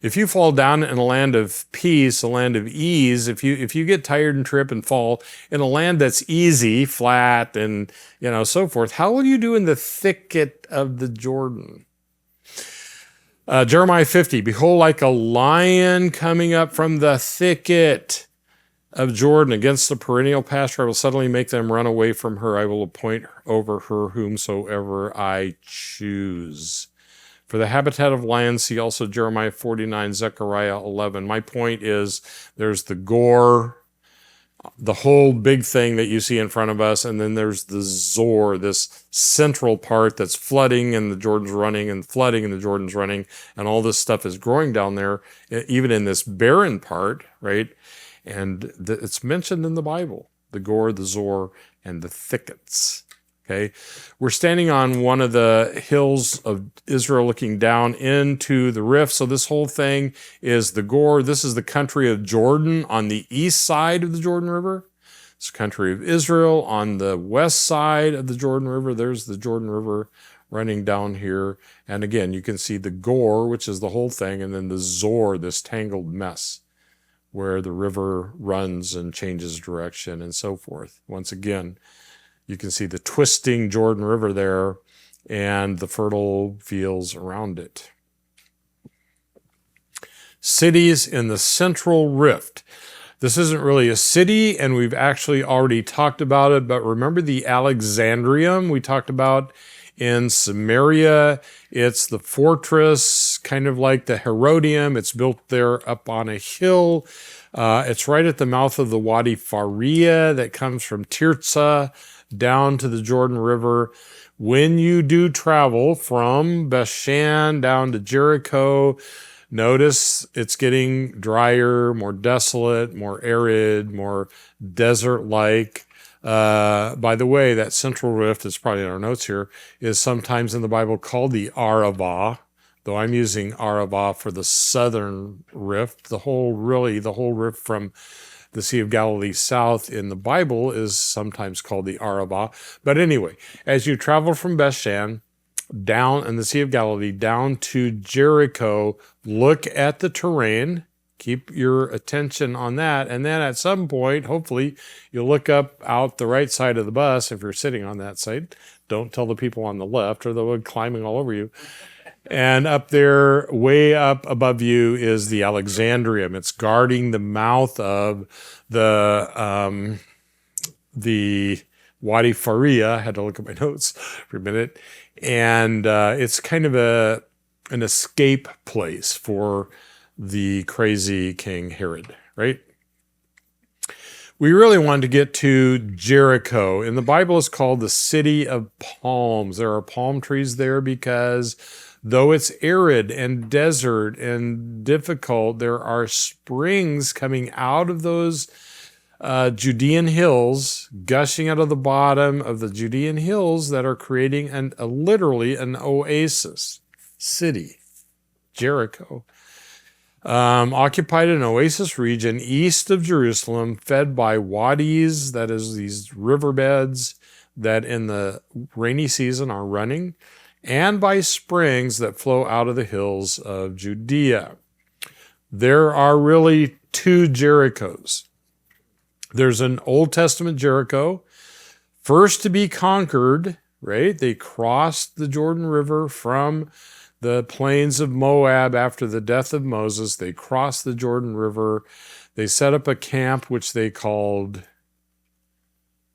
If you fall down in a land of peace, a land of ease, if you get tired and trip and fall in a land that's easy, flat, and so forth, how will you do in the thicket of the Jordan? Jeremiah 50, behold, like a lion coming up from the thicket of Jordan against the perennial pasture, I will suddenly make them run away from her. I will appoint over her whomsoever I choose. For the habitat of lions, see also Jeremiah 49, Zechariah 11. My point is there's the Gor, the whole big thing that you see in front of us, and then there's the Zor, this central part that's flooding and the Jordan's running and flooding and the Jordan's running, and all this stuff is growing down there, even in this barren part, right? And it's mentioned in the Bible, the Gor, the Zor, and the thickets. Okay, we're standing on one of the hills of Israel looking down into the rift. So this whole thing is the Gore. This is the country of Jordan on the east side of the Jordan River. It's the country of Israel on the west side of the Jordan River. There's the Jordan River running down here. And again, you can see the Gore, which is the whole thing, and then the Zor, this tangled mess where the river runs and changes direction and so forth. Once again, you can see the twisting Jordan River there and the fertile fields around it. Cities in the central rift. This isn't really a city, and we've actually already talked about it, but remember the Alexandrium we talked about in Samaria? It's the fortress, kind of like the Herodium. It's built there up on a hill. It's right at the mouth of the Wadi Faria that comes from Tirzah down to the Jordan River. When you do travel from Beacham down to Jericho, notice it's getting drier, more desolate, more arid, more desert-like. By the way, that central rift, it's probably in our notes here, is sometimes in the Bible called the Arava, though I'm using Arava for the southern rift. The whole rift from the Sea of Galilee south in the Bible is sometimes called the Arava. But anyway, as you travel from Beacham down in the Sea of Galilee down to Jericho, look at the terrain, keep your attention on that, and then at some point, hopefully, you'll look up out the right side of the bus if you're sitting on that side. Don't tell the people on the left or they'll be climbing all over you. And up there, way up above you, is the Alexandrium. It's guarding the mouth of the Wadi Faria. I had to look at my notes for a minute. And it's kind of an escape place for the crazy King Herod, right? We really wanted to get to Jericho. In the Bible, it's called the City of Palms. There are palm trees there because though it's arid and desert and difficult, there are springs coming out of those Judean hills, gushing out of the bottom of the Judean hills that are creating literally an oasis city, Jericho. Occupied an oasis region east of Jerusalem, fed by wadis, that is these riverbeds that in the rainy season are running, and by springs that flow out of the hills of Judea. There are really two Jerichos. There's an Old Testament Jericho, first to be conquered, right? They crossed the Jordan River from the plains of Moab after the death of Moses. They crossed the Jordan River. They set up a camp, which they called,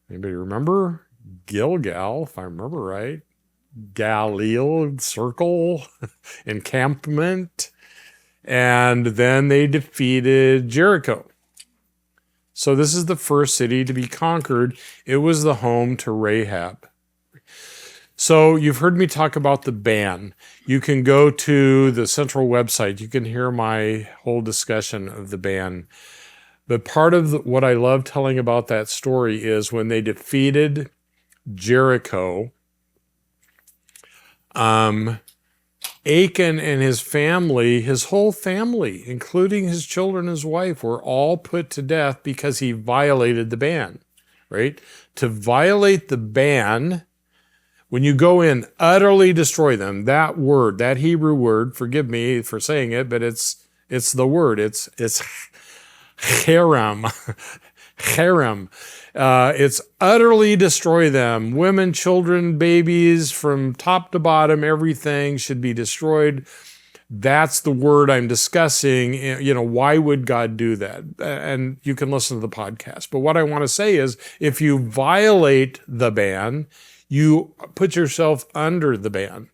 anybody remember? Gilgal, if I remember right. Galil, circle, encampment. And then they defeated Jericho. So this is the first city to be conquered. It was the home to Rahab. So you've heard me talk about the ban. You can go to the central website. You can hear my whole discussion of the ban. But part of what I love telling about that story is when they defeated Jericho, Achan and his family, his whole family, including his children and his wife, were all put to death because he violated the ban, right? To violate the ban, when you go in, utterly destroy them, that word, that Hebrew word, forgive me for saying it, but it's the word. It's cherem. Cherem. It's utterly destroy them. Women, children, babies, from top to bottom, everything should be destroyed. That's the word I'm discussing. You know, why would God do that? And you can listen to the podcast. But what I want to say is, if you violate the ban, you put yourself under the ban.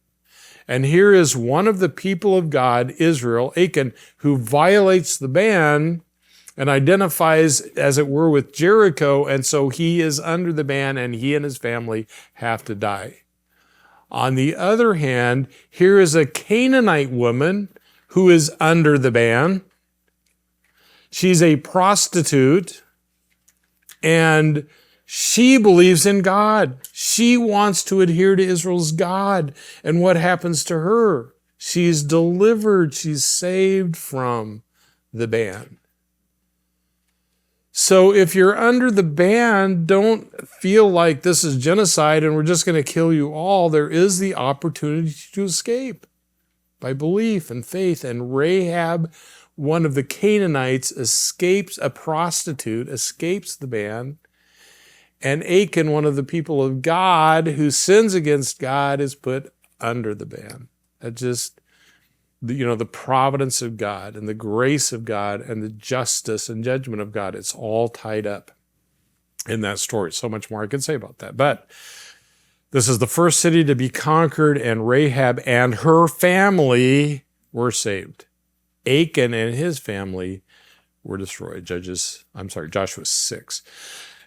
And here is one of the people of God, Israel, Achan, who violates the ban and identifies, as it were, with Jericho, and so he is under the ban, and he and his family have to die. On the other hand, here is a Canaanite woman who is under the ban. She's a prostitute, and She believes in God. She wants to adhere to Israel's God. And what happens to her? She's delivered. She's saved from the ban. So if you're under the ban, don't feel like this is genocide and we're just going to kill you all. There is the opportunity to escape by belief and faith. And Rahab, one of the Canaanites, escapes, a prostitute, escapes the ban. And Achan, one of the people of God who sins against God, is put under the ban. That just, the providence of God and the grace of God and the justice and judgment of God, it's all tied up in that story. So much more I could say about that. But this is the first city to be conquered, and Rahab and her family were saved. Achan and his family were destroyed. Joshua 6.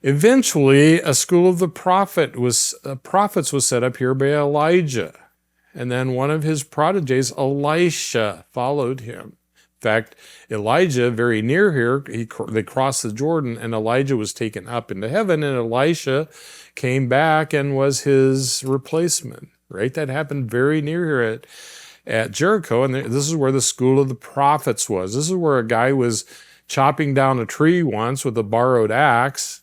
Eventually, a school of the prophets was set up here by Elijah. And then one of his prodigies, Elisha, followed him. In fact, Elijah, very near here, they crossed the Jordan, and Elijah was taken up into heaven, and Elisha came back and was his replacement. Right? That happened very near here at Jericho, and this is where the school of the prophets was. This is where a guy was chopping down a tree once with a borrowed axe,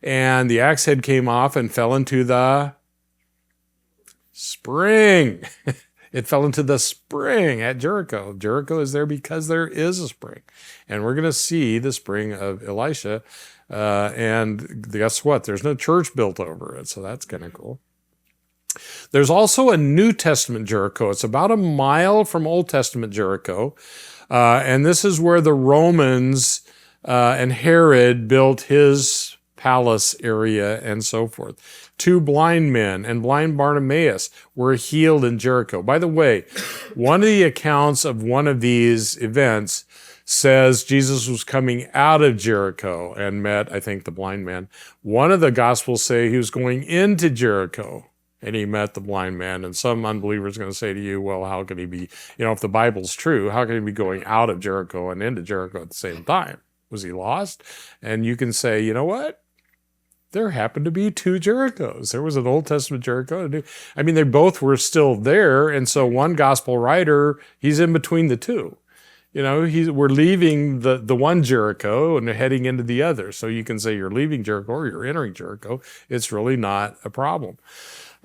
and the axe head came off and fell into the spring. It fell into the spring at Jericho. Jericho is there because there is a spring. And we're going to see the spring of Elisha. And guess what? There's no church built over it. So that's kind of cool. There's also a New Testament Jericho. It's about a mile from Old Testament Jericho. And this is where the Romans and Herod built his palace area and so forth. 2 blind men and blind Bartimaeus were healed in Jericho. By the way, one of the accounts of one of these events says Jesus was coming out of Jericho and met, I think, the blind man. One of the Gospels say he was going into Jericho and he met the blind man. And some unbeliever is going to say to you, well, how can he be, if the Bible's true, how can he be going out of Jericho and into Jericho at the same time? Was he lost? And you can say, you know what? There happened to be 2 Jerichos. There was an Old Testament Jericho. They both were still there. And so one gospel writer, he's in between the two. We're leaving the one Jericho and heading into the other. So you can say you're leaving Jericho or you're entering Jericho. It's really not a problem.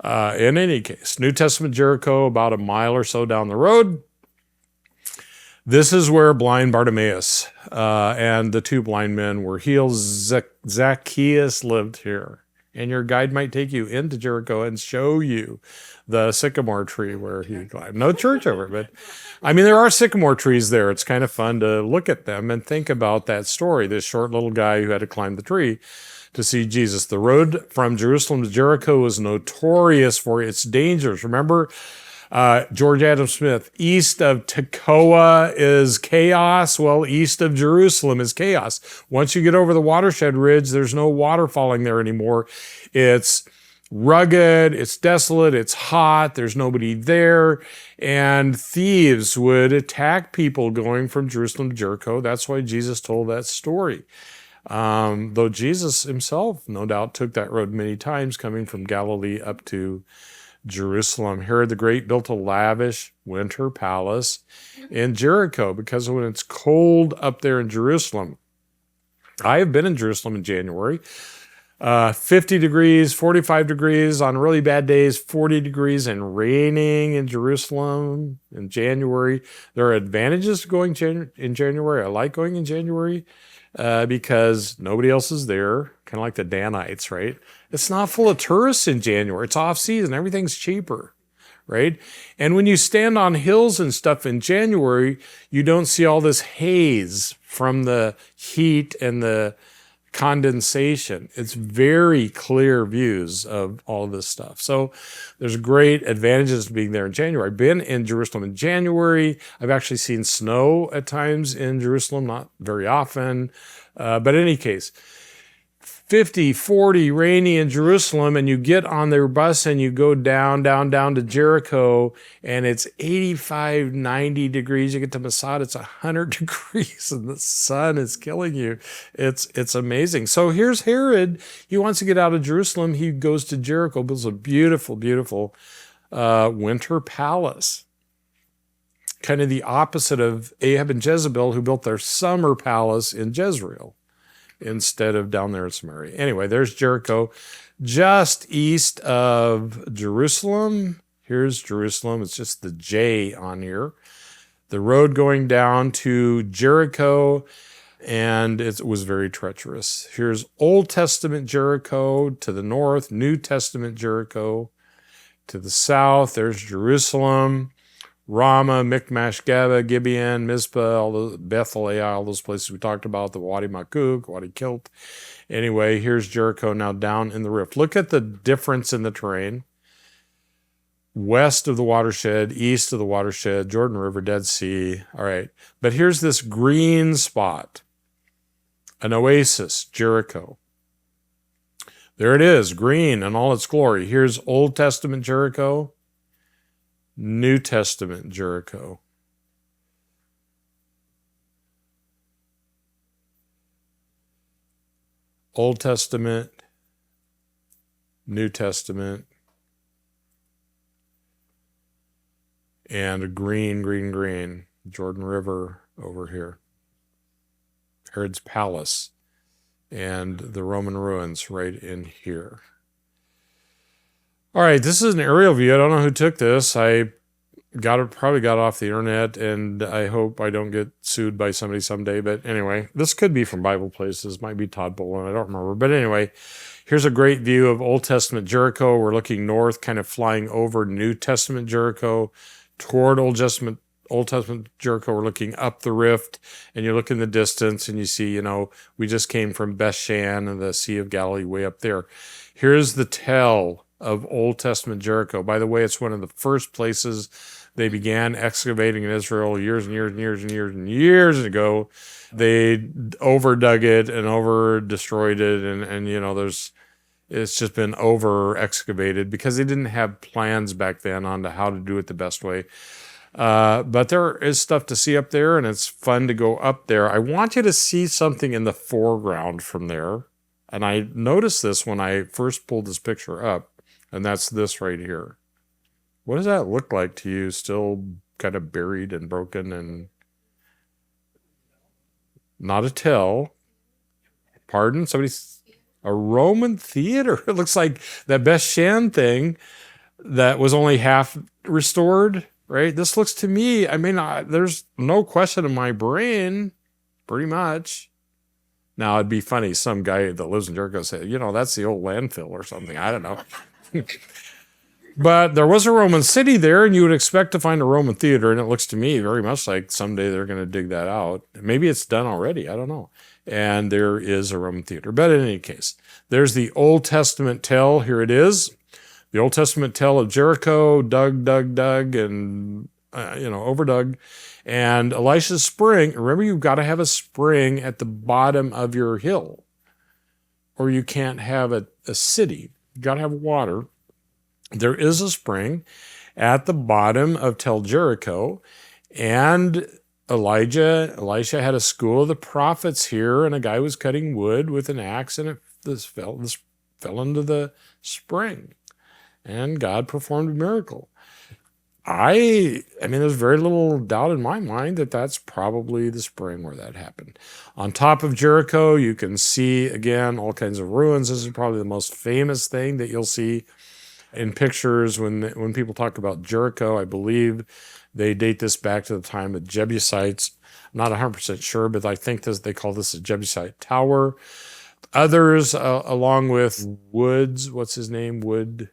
In any case, New Testament Jericho, about a mile or so down the road. This is where blind Bartimaeus and the 2 blind men were healed. Zacchaeus lived here. And your guide might take you into Jericho and show you the sycamore tree where he climbed. No church over it, but there are sycamore trees there. It's kind of fun to look at them and think about that story, this short little guy who had to climb the tree to see Jesus. The road from Jerusalem to Jericho was notorious for its dangers. Remember, George Adam Smith, east of Tekoa is chaos. Well, east of Jerusalem is chaos. Once you get over the watershed ridge, there's no water falling there anymore. It's rugged, it's desolate, it's hot, there's nobody there, and thieves would attack people going from Jerusalem to Jericho. That's why Jesus told that story. Though Jesus himself, no doubt, took that road many times coming from Galilee up to Jerusalem. Herod the Great built a lavish winter palace in Jericho because when it's cold up there in Jerusalem. I have been in Jerusalem in January. 50 degrees, 45 degrees, on really bad days, 40 degrees and raining in Jerusalem in January. There are advantages to going in January. I like going in January because nobody else is there, kind of like the Danites, right? It's not full of tourists in January. It's off season. Everything's cheaper, right? And when you stand on hills and stuff in January, you don't see all this haze from the heat and the condensation. It's very clear views of all of this stuff. So there's great advantages to being there in January. I've been in Jerusalem in January. I've actually seen snow at times in Jerusalem, not very often. But in any case, 50, 40, rainy in Jerusalem, and you get on their bus and you go down to Jericho, and it's 85, 90 degrees. You get to Masada, it's 100 degrees, and the sun is killing you. It's amazing. So here's Herod. He wants to get out of Jerusalem. He goes to Jericho, builds a beautiful, beautiful winter palace. Kind of the opposite of Ahab and Jezebel, who built their summer palace in Jezreel instead of down there in Samaria. Anyway, there's Jericho, just east of Jerusalem. Here's Jerusalem. It's just the J on here. The road going down to Jericho, and it was very treacherous. Here's Old Testament Jericho to the north, New Testament Jericho to the south. There's Jerusalem, Ramah, Michmash, Gaba, Gibeon, Mizpah, all the Bethel, Ai, all those places we talked about, the Wadi Makuk, Wadi Kilt. Anyway, here's Jericho now down in the rift. Look at the difference in the terrain. West of the watershed, east of the watershed, Jordan River, Dead Sea. All right. But here's this green spot, an oasis, Jericho. There it is, green in all its glory. Here's Old Testament Jericho. New Testament Jericho. Old Testament, New Testament, and a green, green, green. Jordan River over here. Herod's Palace and the Roman ruins right in here. All right, this is an aerial view. I don't know who took this. I probably got off the internet, and I hope I don't get sued by somebody someday. But anyway, this could be from Bible Places. Might be Todd Boland. I don't remember. But anyway, here's a great view of Old Testament Jericho. We're looking north, kind of flying over New Testament Jericho toward Old Testament Jericho. We're looking up the rift, and you look in the distance, and you see, we just came from Bethshan and the Sea of Galilee way up there. Here's the tell of Old Testament Jericho. By the way, it's one of the first places they began excavating in Israel years and years and years and years and years ago. They overdug it and over destroyed it, and it's just been over excavated because they didn't have plans back then on how to do it the best way. But there is stuff to see up there, and it's fun to go up there. I want you to see something in the foreground from there. And I noticed this when I first pulled this picture up, and that's this right here. What does that look like to you? Still kind of buried and broken and not a tell. Pardon? A Roman theater. It looks like that Bethshan thing that was only half restored, right? This looks to me, there's no question in my brain, pretty much. Now, it'd be funny, some guy that lives in Jericho said, that's the old landfill or something. I don't know. But there was a Roman city there, and you would expect to find a Roman theater, and it looks to me very much like someday they're going to dig that out. Maybe it's done already. I don't know. And there is a Roman theater. But in any case, there's the Old Testament tell. Here it is. The Old Testament tell of Jericho, dug, and, overdug. And Elisha's spring. Remember, you've got to have a spring at the bottom of your hill, or you can't have a city. You've got to have water. There is a spring at the bottom of Tel Jericho, and Elisha had a school of the prophets here, and a guy was cutting wood with an axe, and this fell into the spring, and God performed a miracle. There's very little doubt in my mind that that's probably the spring where that happened. On top of Jericho, you can see, again, all kinds of ruins. This is probably the most famous thing that you'll see in pictures when people talk about Jericho. I believe they date this back to the time of Jebusites. I'm not 100% sure, but I think they call this a Jebusite tower. Others, along with Woods, what's his name? Bryant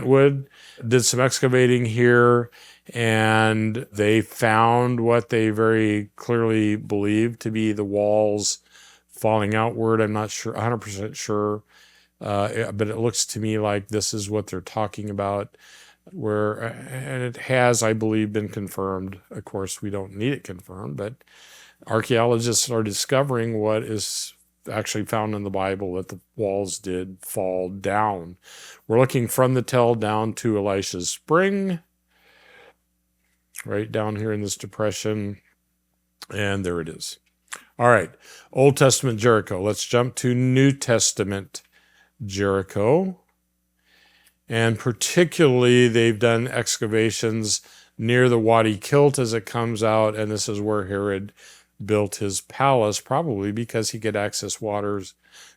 Wood, did some excavating here, and they found what they very clearly believed to be the walls falling outward. I'm not sure, 100% sure. But it looks to me like this is what they're talking about, and it has, I believe, been confirmed. Of course, we don't need it confirmed, but archaeologists are discovering what is actually found in the Bible that the walls did fall down. We're looking from the tell down to Elisha's spring, right down here in this depression. And there it is. All right, Old Testament Jericho. Let's jump to New Testament Jericho. And particularly, they've done excavations near the Wadi Kilt as it comes out, and this is where Herod built his palace, probably because he could access waters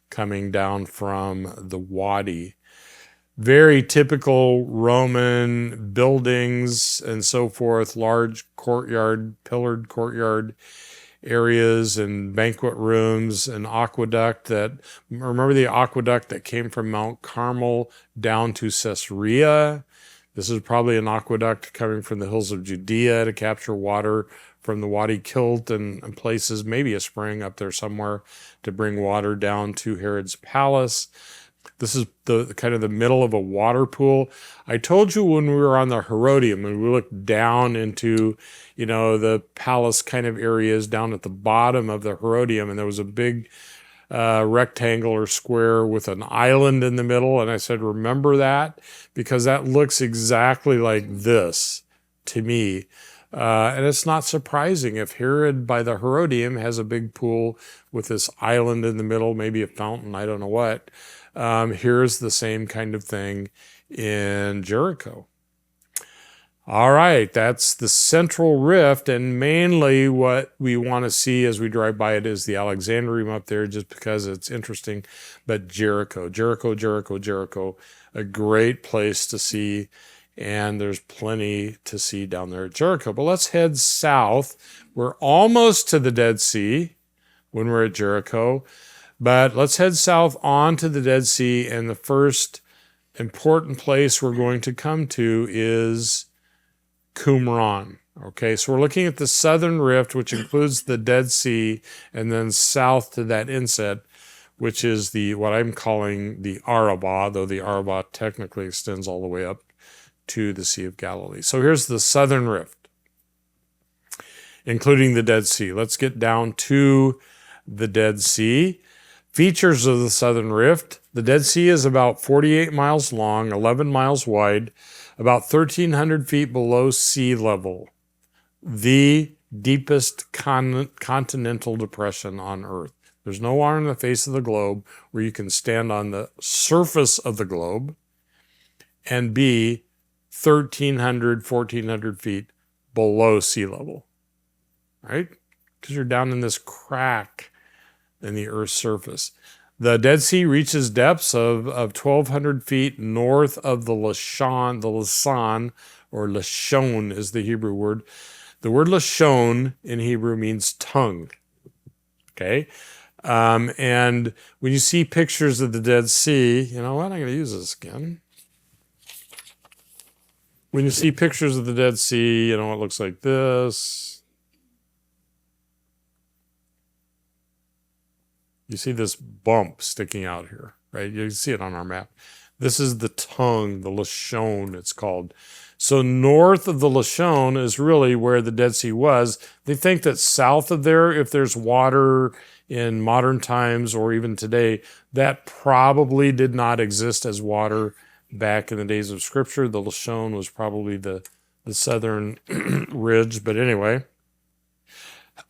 coming down from the Wadi. Very typical Roman buildings and so forth, large courtyard, pillared courtyard areas and banquet rooms, an aqueduct that, remember the aqueduct that came from Mount Carmel down to Caesarea? This is probably an aqueduct coming from the hills of Judea to capture water from the Wadi Kilt and places, maybe a spring up there somewhere to bring water down to Herod's palace. This is the kind of the middle of a water pool. I told you when we were on the Herodium, and we looked down into, the palace kind of areas down at the bottom of the Herodium, and there was a big rectangle or square with an island in the middle. And I said, remember that? Because that looks exactly like this to me. And it's not surprising if Herod by the Herodium has a big pool with this island in the middle, maybe a fountain, I don't know what. Here's the same kind of thing in Jericho. All right, that's the central rift, and mainly what we want to see as we drive by it is the Alexandrium up there, just because it's interesting. But Jericho, a great place to see, and there's plenty to see down there at Jericho. But let's head south. We're almost to the Dead Sea when we're at Jericho. But let's head south on to the Dead Sea, and the first important place we're going to come to is Qumran. Okay, so we're looking at the southern rift, which includes the Dead Sea, and then south to that inset, which is what I'm calling the Arabah, though the Arabah technically extends all the way up to the Sea of Galilee. So here's the southern rift, including the Dead Sea. Let's get down to the Dead Sea. Features of the Southern Rift. The Dead Sea is about 48 miles long, 11 miles wide, about 1,300 feet below sea level. The deepest continental depression on Earth. There's no water on the face of the globe where you can stand on the surface of the globe and be 1,300, 1,400 feet below sea level, right? Because you're down in this crack in the Earth's surface. The Dead Sea reaches depths of 1,200 feet north of the Lasan, or Lashon is the Hebrew word. The word Lashon in Hebrew means tongue. Okay? And when you see pictures of the Dead Sea, you know what? I'm going to use this again. When you see pictures of the Dead Sea, it looks like this. You see this bump sticking out here, right? You can see it on our map. This is the tongue, the Lashon, it's called. So north of the Lashon is really where the Dead Sea was. They think that south of there, if there's water in modern times or even today, that probably did not exist as water back in the days of Scripture. The Lashon was probably the southern ridge, but anyway.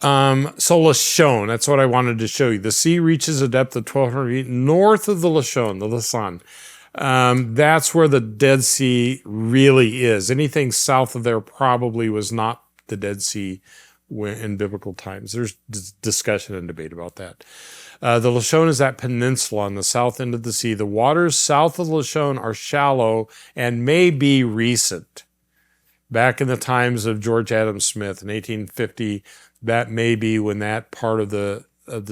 So Lashon, that's what I wanted to show you. The sea reaches a depth of 1,200 feet north of the Lashon, the Lasan. That's where the Dead Sea really is. Anything south of there probably was not the Dead Sea in biblical times. There's discussion and debate about that. The Lashon is that peninsula on the south end of the sea. The waters south of the Lashon are shallow and may be recent. Back in the times of George Adam Smith in 1850, that may be when that part of the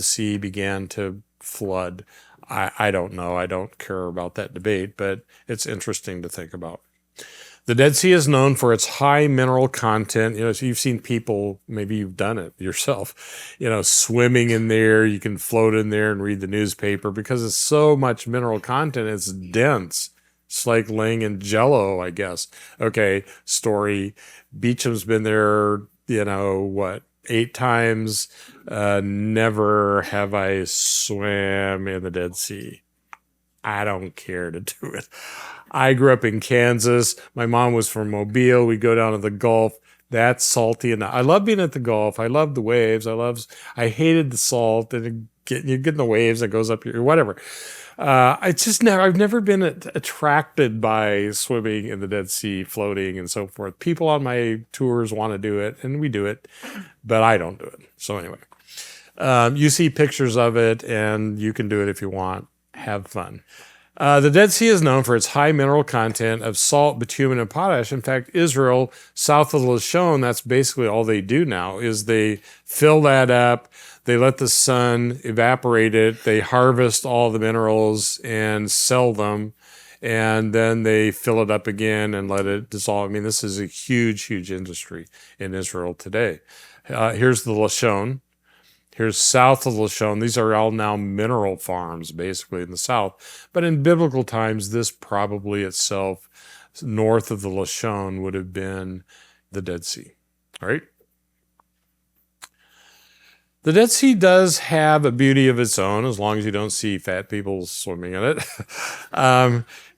sea began to flood. I don't know. I don't care about that debate, but it's interesting to think about. The Dead Sea is known for its high mineral content. So you've seen people, maybe you've done it yourself, swimming in there. You can float in there and read the newspaper because it's so much mineral content. It's dense. It's like laying in Jell-O, I guess. Okay, story. Beacham's been there, 8 times. Never have I swam in the Dead Sea. I don't care to do it. I grew up in Kansas. My mom was from Mobile. We go down to the Gulf. That's salty, and I love being at the Gulf. I love the waves. I hated the salt, and you get in the waves that goes up your whatever. I've never been attracted by swimming in the Dead Sea, floating and so forth. People on my tours want to do it, and we do it, but I don't do it. So anyway, you see pictures of it, and you can do it if you want. Have fun. The Dead Sea is known for its high mineral content of salt, bitumen, and potash. In fact, Israel, south of the Lashon, that's basically all they do now, is they fill that up, they let the sun evaporate it, they harvest all the minerals and sell them, and then they fill it up again and let it dissolve. I mean, this is a huge, huge industry in Israel today. Here's the Lashon. Here's south of Lashon. These are all now mineral farms, basically, in the south. But in biblical times, this probably itself, north of the Lashon, would have been the Dead Sea. All right? The Dead Sea does have a beauty of its own, as long as you don't see fat people swimming in it.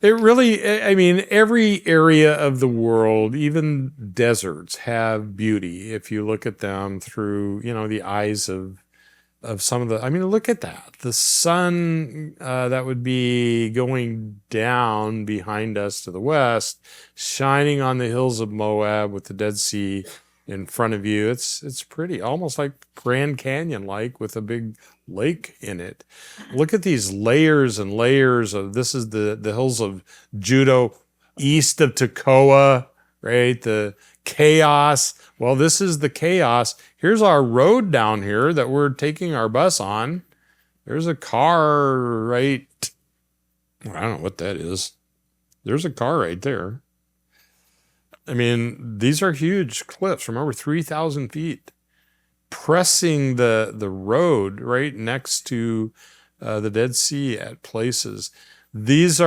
It really, I mean, every area of the world, even deserts, have beauty if you look at them through, the eyes of some of the, I mean, look at that. The sun that would be going down behind us to the west, shining on the hills of Moab with the Dead Sea in front of you. It's pretty, almost like Grand Canyon-like with a big lake in it. Look at these layers and layers of, this is the hills of Judah, east of Tekoa, right? The chaos. Well, this is the chaos. Here's our road down here that we're taking our bus on. There's a car right, I don't know what that is. There's a car right there. I mean, these are huge cliffs. Remember, 3,000 feet. Pressing the road right next to the Dead Sea at places. This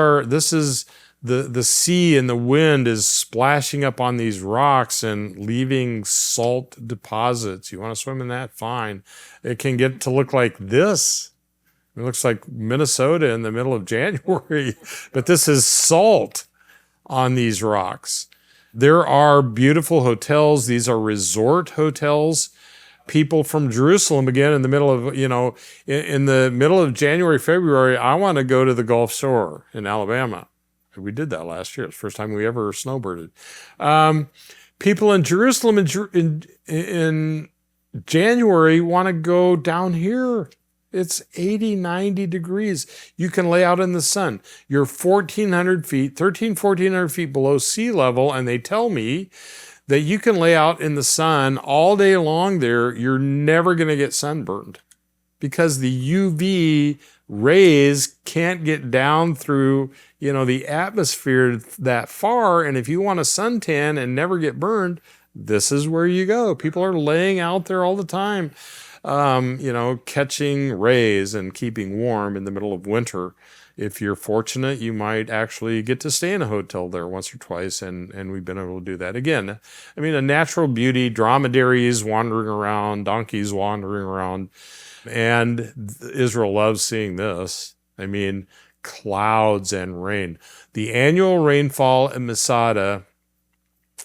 is the sea, and the wind is splashing up on these rocks and leaving salt deposits. You want to swim in that? Fine. It can get to look like this. It looks like Minnesota in the middle of January, but this is salt on these rocks. There are beautiful hotels. These are resort hotels. People from Jerusalem, again, in the middle of, in the middle of January, February, I want to go to the Gulf Shore in Alabama. We did that last year. It's the first time we ever snowbirded. People in Jerusalem in January want to go down here. It's 80, 90 degrees. You can lay out in the sun. You're 1,400 feet below sea level, and they tell me that you can lay out in the sun all day long there. You're never going to get sunburned because the UV rays can't get down through, the atmosphere that far. And if you want a suntan and never get burned, this is where you go. People are laying out there all the time, catching rays and keeping warm in the middle of winter. If you're fortunate, you might actually get to stay in a hotel there once or twice, and we've been able to do that. Again, I mean, a natural beauty, dromedaries wandering around, donkeys wandering around, and Israel loves seeing this. I mean, clouds and rain. The annual rainfall in Masada,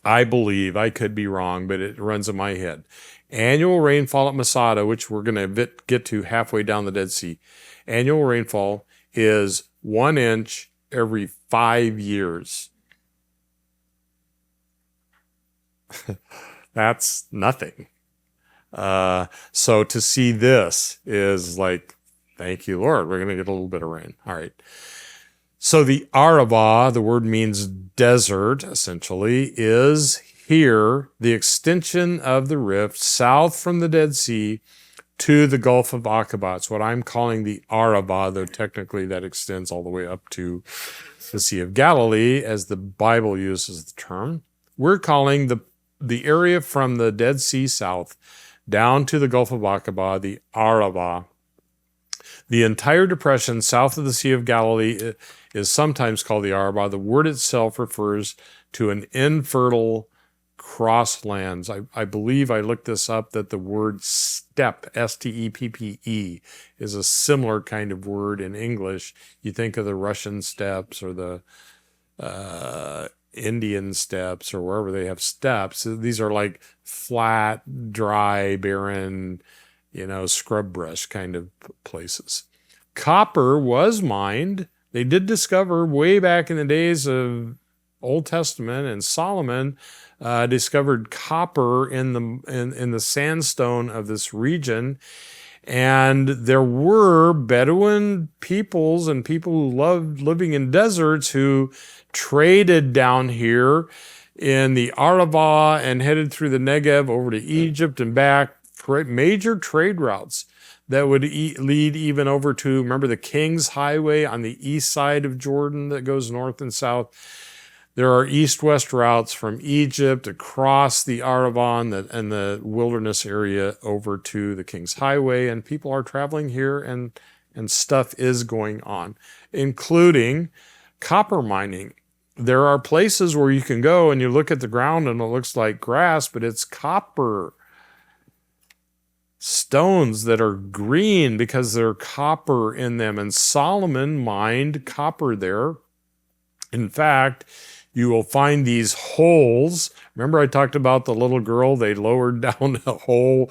I believe, I could be wrong, but it runs in my head. Annual rainfall at Masada, which we're going to get to halfway down the Dead Sea, annual rainfall is 1 inch every 5 years. That's nothing. So to see this is like, thank you, Lord. We're going to get a little bit of rain. All right. So the Arabah, the word means desert, essentially, is here the extension of the rift south from the Dead Sea to the Gulf of Aqaba. It's what I'm calling the Arabah, though technically that extends all the way up to the Sea of Galilee, as the Bible uses the term. We're calling the area from the Dead Sea south down to the Gulf of Aqaba the Arabah. The entire depression south of the Sea of Galilee is sometimes called the Arabah. The word itself refers to an infertile crosslands. I believe I looked this up, that the word steppe, S-T-E-P-P-E, is a similar kind of word in English. You think of the Russian steppes or the Indian steppes or wherever they have steppes. These are like flat, dry, barren, scrub brush kind of places. Copper was mined. They did discover way back in the days of Old Testament, and Solomon discovered copper in the sandstone of this region. And there were Bedouin peoples and people who loved living in deserts who traded down here in the Arava and headed through the Negev over to Egypt and back. Major trade routes that would lead even over to, remember, the King's Highway on the east side of Jordan that goes north and south. There are east-west routes from Egypt across the Arava and the wilderness area over to the King's Highway, and people are traveling here, and stuff is going on, including copper mining. There are places where you can go and you look at the ground and it looks like grass, but it's copper stones that are green because there's copper in them. And Solomon mined copper there. In fact, you will find these holes. Remember I talked about the little girl? They lowered down a hole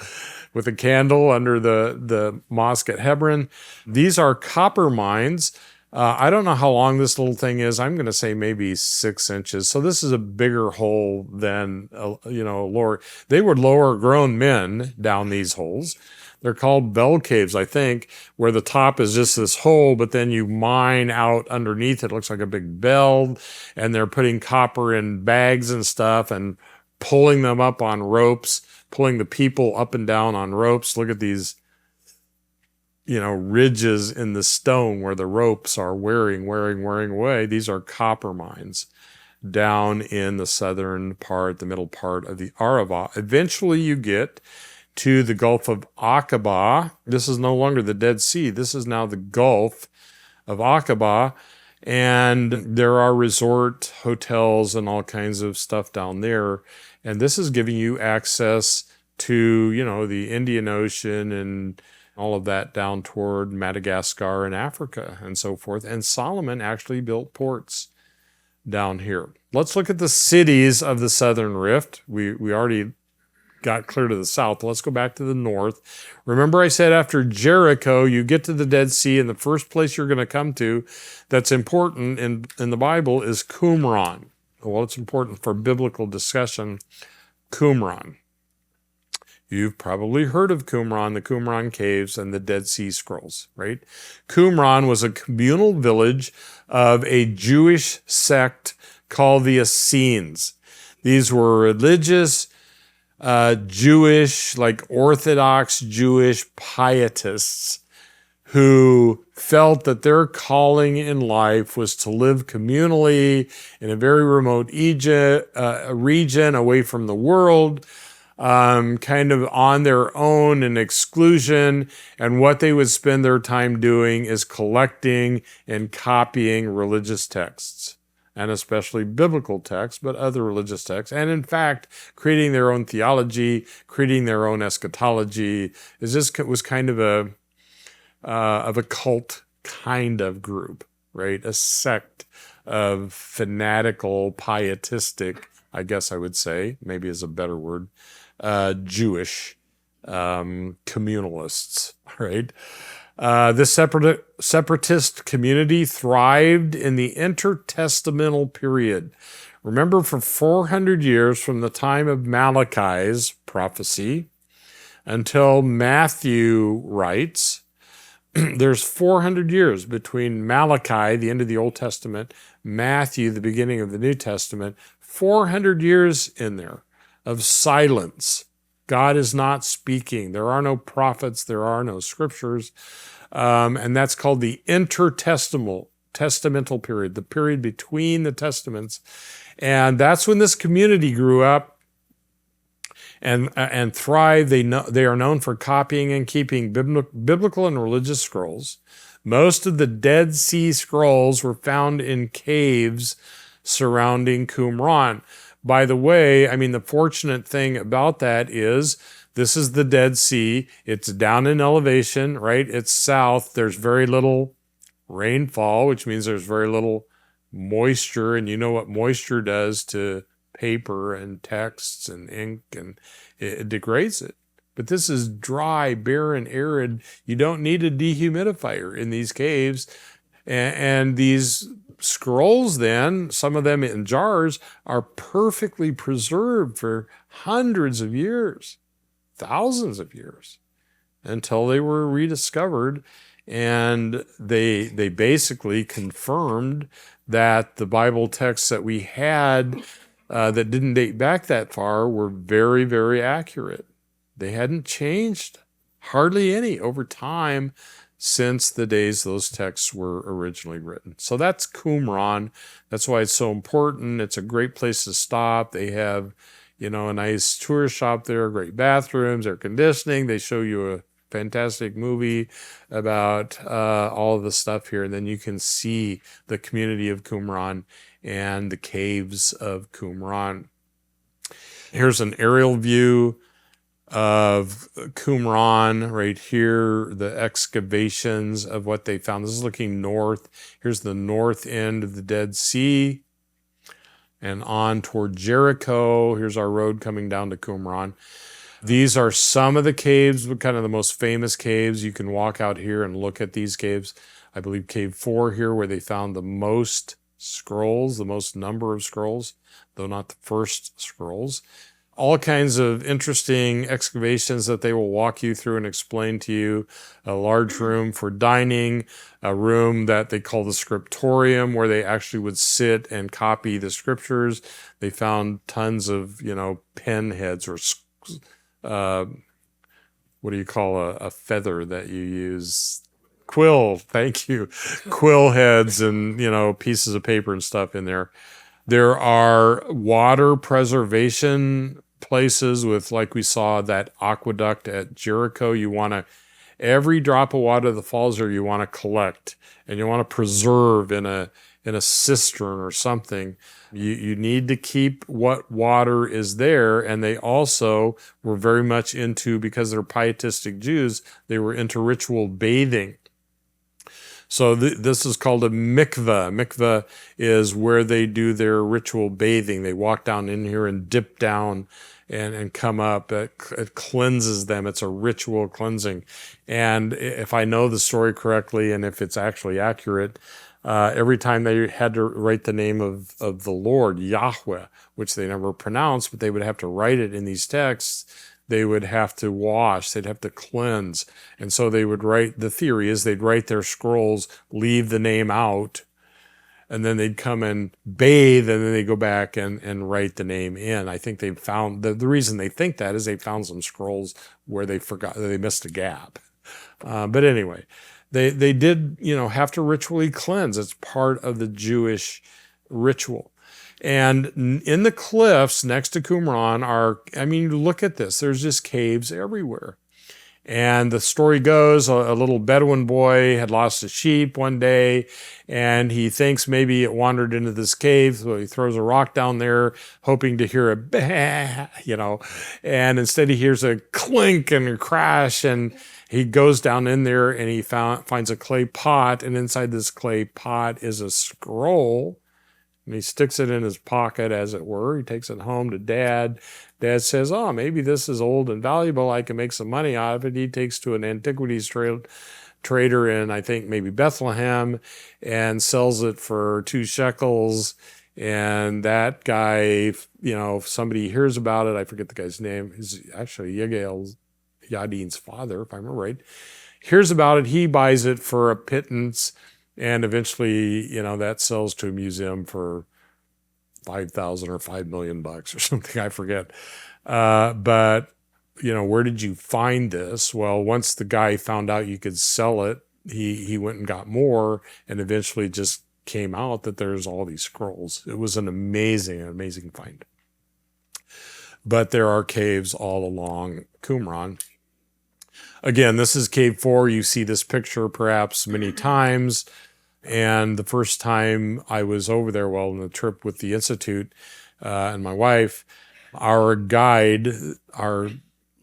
with a candle under the mosque at Hebron. These are copper mines. I don't know how long this little thing is. I'm going to say maybe 6 inches. So this is a bigger hole than, lower. They would lower grown men down these holes. They're called bell caves, I think, where the top is just this hole, but then you mine out underneath. It looks like a big bell, and they're putting copper in bags and stuff and pulling them up on ropes, pulling the people up and down on ropes. Look at these ridges in the stone where the ropes are wearing away. These are copper mines down in the southern part, the middle part of the Arava. Eventually you get to the Gulf of Aqaba. This is no longer the Dead Sea. This is now the Gulf of Aqaba. And there are resort hotels and all kinds of stuff down there. And this is giving you access to, the Indian Ocean and all of that down toward Madagascar and Africa and so forth. And Solomon actually built ports down here. Let's look at the cities of the Southern Rift. We already got clear to the south. Let's go back to the north. Remember I said after Jericho, you get to the Dead Sea, and the first place you're going to come to that's important in the Bible is Qumran. Well, it's important for biblical discussion. Qumran. You've probably heard of Qumran, the Qumran Caves, and the Dead Sea Scrolls, right? Qumran was a communal village of a Jewish sect called the Essenes. These were religious, Jewish, like Orthodox Jewish pietists who felt that their calling in life was to live communally in a very remote region away from the world, kind of on their own in exclusion, and what they would spend their time doing is collecting and copying religious texts, and especially biblical texts, but other religious texts, and in fact, creating their own theology, creating their own eschatology. It was kind of a cult kind of group, right? A sect of fanatical, pietistic, I guess I would say, maybe is a better word, Jewish communalists, right? This separatist community thrived in the intertestamental period. Remember, for 400 years from the time of Malachi's prophecy until Matthew writes, there's 400 years between Malachi, the end of the Old Testament, Matthew, the beginning of the New Testament, 400 years in there of silence. God is not speaking. There are no prophets. There are no scriptures. And that's called the intertestamental period, the period between the testaments. And that's when this community grew up and thrived. They are known for copying and keeping biblical and religious scrolls. Most of the Dead Sea Scrolls were found in caves surrounding Qumran. By the way, I mean, the fortunate thing about that is this is the Dead Sea. It's down in elevation, right? It's south. There's very little rainfall, which means there's very little moisture. And you know what moisture does to paper and texts and ink, and it degrades it. But this is dry, barren, arid. You don't need a dehumidifier in these caves. And these scrolls then, some of them in jars, are perfectly preserved for hundreds of years, thousands of years, until they were rediscovered. And they basically confirmed that the Bible texts that we had that didn't date back that far were very, very accurate. They hadn't changed hardly any over time since the days those texts were originally written. So that's Qumran. That's why it's so important. It's a great place to stop. They have, a nice tourist shop there, great bathrooms, air conditioning. They show you a fantastic movie about all of the stuff here. And then you can see the community of Qumran and the caves of Qumran. Here's an aerial view of Qumran right here, the excavations of what they found. This is looking north. Here's the north end of the Dead Sea and on toward Jericho. Here's our road coming down to Qumran. These are some of the caves, but kind of the most famous caves. You can walk out here and look at these caves. I believe Cave 4 here, where they found the most scrolls, the most number of scrolls, though not the first scrolls. All kinds of interesting excavations that they will walk you through and explain to you. A large room for dining, a room that they call the scriptorium, where they actually would sit and copy the scriptures. They found tons of, pen heads, or what do you call a feather that you use? Quill, thank you. Quill heads and, pieces of paper and stuff in there. There are water preservation places with, like we saw, that aqueduct at Jericho. You want to, every drop of water that falls there, you want to collect, and you want to preserve in a cistern or something. You need to keep what water is there. And they also were very much into, because they're pietistic Jews, they were into ritual bathing. So this is called a mikveh. Mikveh is where they do their ritual bathing. They walk down in here and dip down and come up. It cleanses them. It's a ritual cleansing. And if I know the story correctly, and if it's actually accurate, every time they had to write the name of the Lord, Yahweh, which they never pronounced, but they would have to write it in these texts, they would have to wash, they'd have to cleanse. And so they would write, the theory is they'd write their scrolls, leave the name out, and then they'd come and bathe, and then they go back and write the name in. I think they found, the reason they think that is they found some scrolls where they forgot, they missed a gap. But anyway, they did, have to ritually cleanse. It's part of the Jewish ritual. And in the cliffs next to Qumran look at this. There's just caves everywhere. And the story goes, a little Bedouin boy had lost a sheep one day, and he thinks maybe it wandered into this cave, so he throws a rock down there, hoping to hear a bah, and instead he hears a clink and a crash, and he goes down in there, and he finds a clay pot, and inside this clay pot is a scroll. And he sticks it in his pocket, as it were. He takes it home to Dad. Dad says, oh, maybe this is old and valuable. I can make some money out of it. He takes to an antiquities trader in, I think, maybe Bethlehem, and sells it for 2 shekels. And that guy, if somebody hears about it, I forget the guy's name, is actually Yigael Yadin's father, if I remember right, hears about it. He buys it for a pittance. And eventually, that sells to a museum for $5,000 or $5 million or something, I forget. But where did you find this? Well, once the guy found out you could sell it, he went and got more, and eventually just came out that there's all these scrolls. It was an amazing find. But there are caves all along Qumran. Again, this is Cave 4. You see this picture perhaps many times. And the first time I was over there, on the trip with the Institute, and my wife, our guide,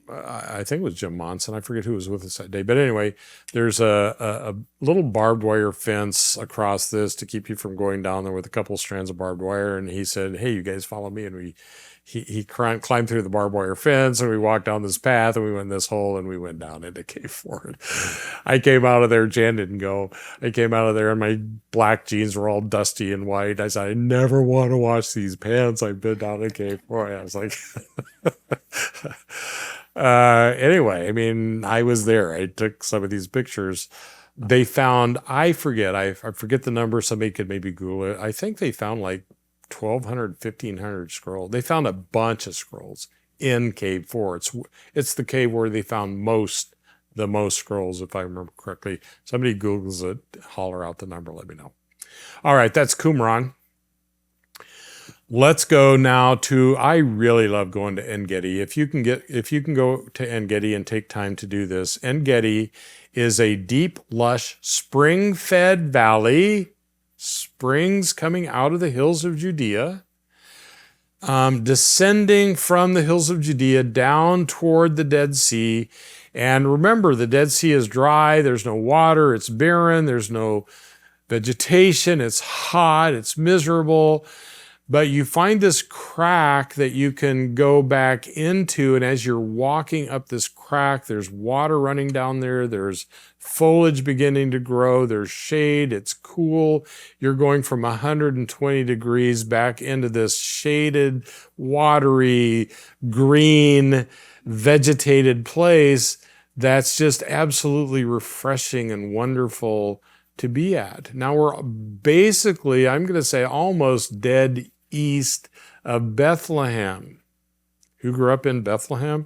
I think it was Jim Monson. I forget who was with us that day. But anyway, there's a little barbed wire fence across this to keep you from going down there with a couple strands of barbed wire. And he said, hey, you guys follow me. And he climbed through the barbed wire fence, and we walked down this path, and we went in this hole, and we went down into Cave 4. I came out of there. Jan didn't go. I came out of there, and my black jeans were all dusty and white. I said, I never want to wash these pants. I've been down in Cave 4. I was like... Anyway, I mean, I was there. I took some of these pictures. They found, I forget the number. Somebody could maybe Google it. I think they found like 1,200, 1,500 scrolls. They found a bunch of scrolls in Cave 4. It's the cave where they found the most scrolls, if I remember correctly. Somebody Googles it, holler out the number, let me know. All right, that's Qumran. Let's go now to, I really love going to En-Gedi. If you can go to En-Gedi and take time to do this, En-Gedi is a deep, lush, spring-fed valley, springs coming out of the hills of Judea, descending from the hills of Judea down toward the Dead Sea. And remember, the Dead Sea is dry, there's no water, it's barren, there's no vegetation, it's hot, it's miserable. But you find this crack that you can go back into, and as you're walking up this crack, there's water running down there, there's foliage beginning to grow, there's shade, it's cool. You're going from 120 degrees back into this shaded, watery, green, vegetated place that's just absolutely refreshing and wonderful to be at. Now we're basically, I'm going to say, almost dead east of Bethlehem. Who grew up in Bethlehem?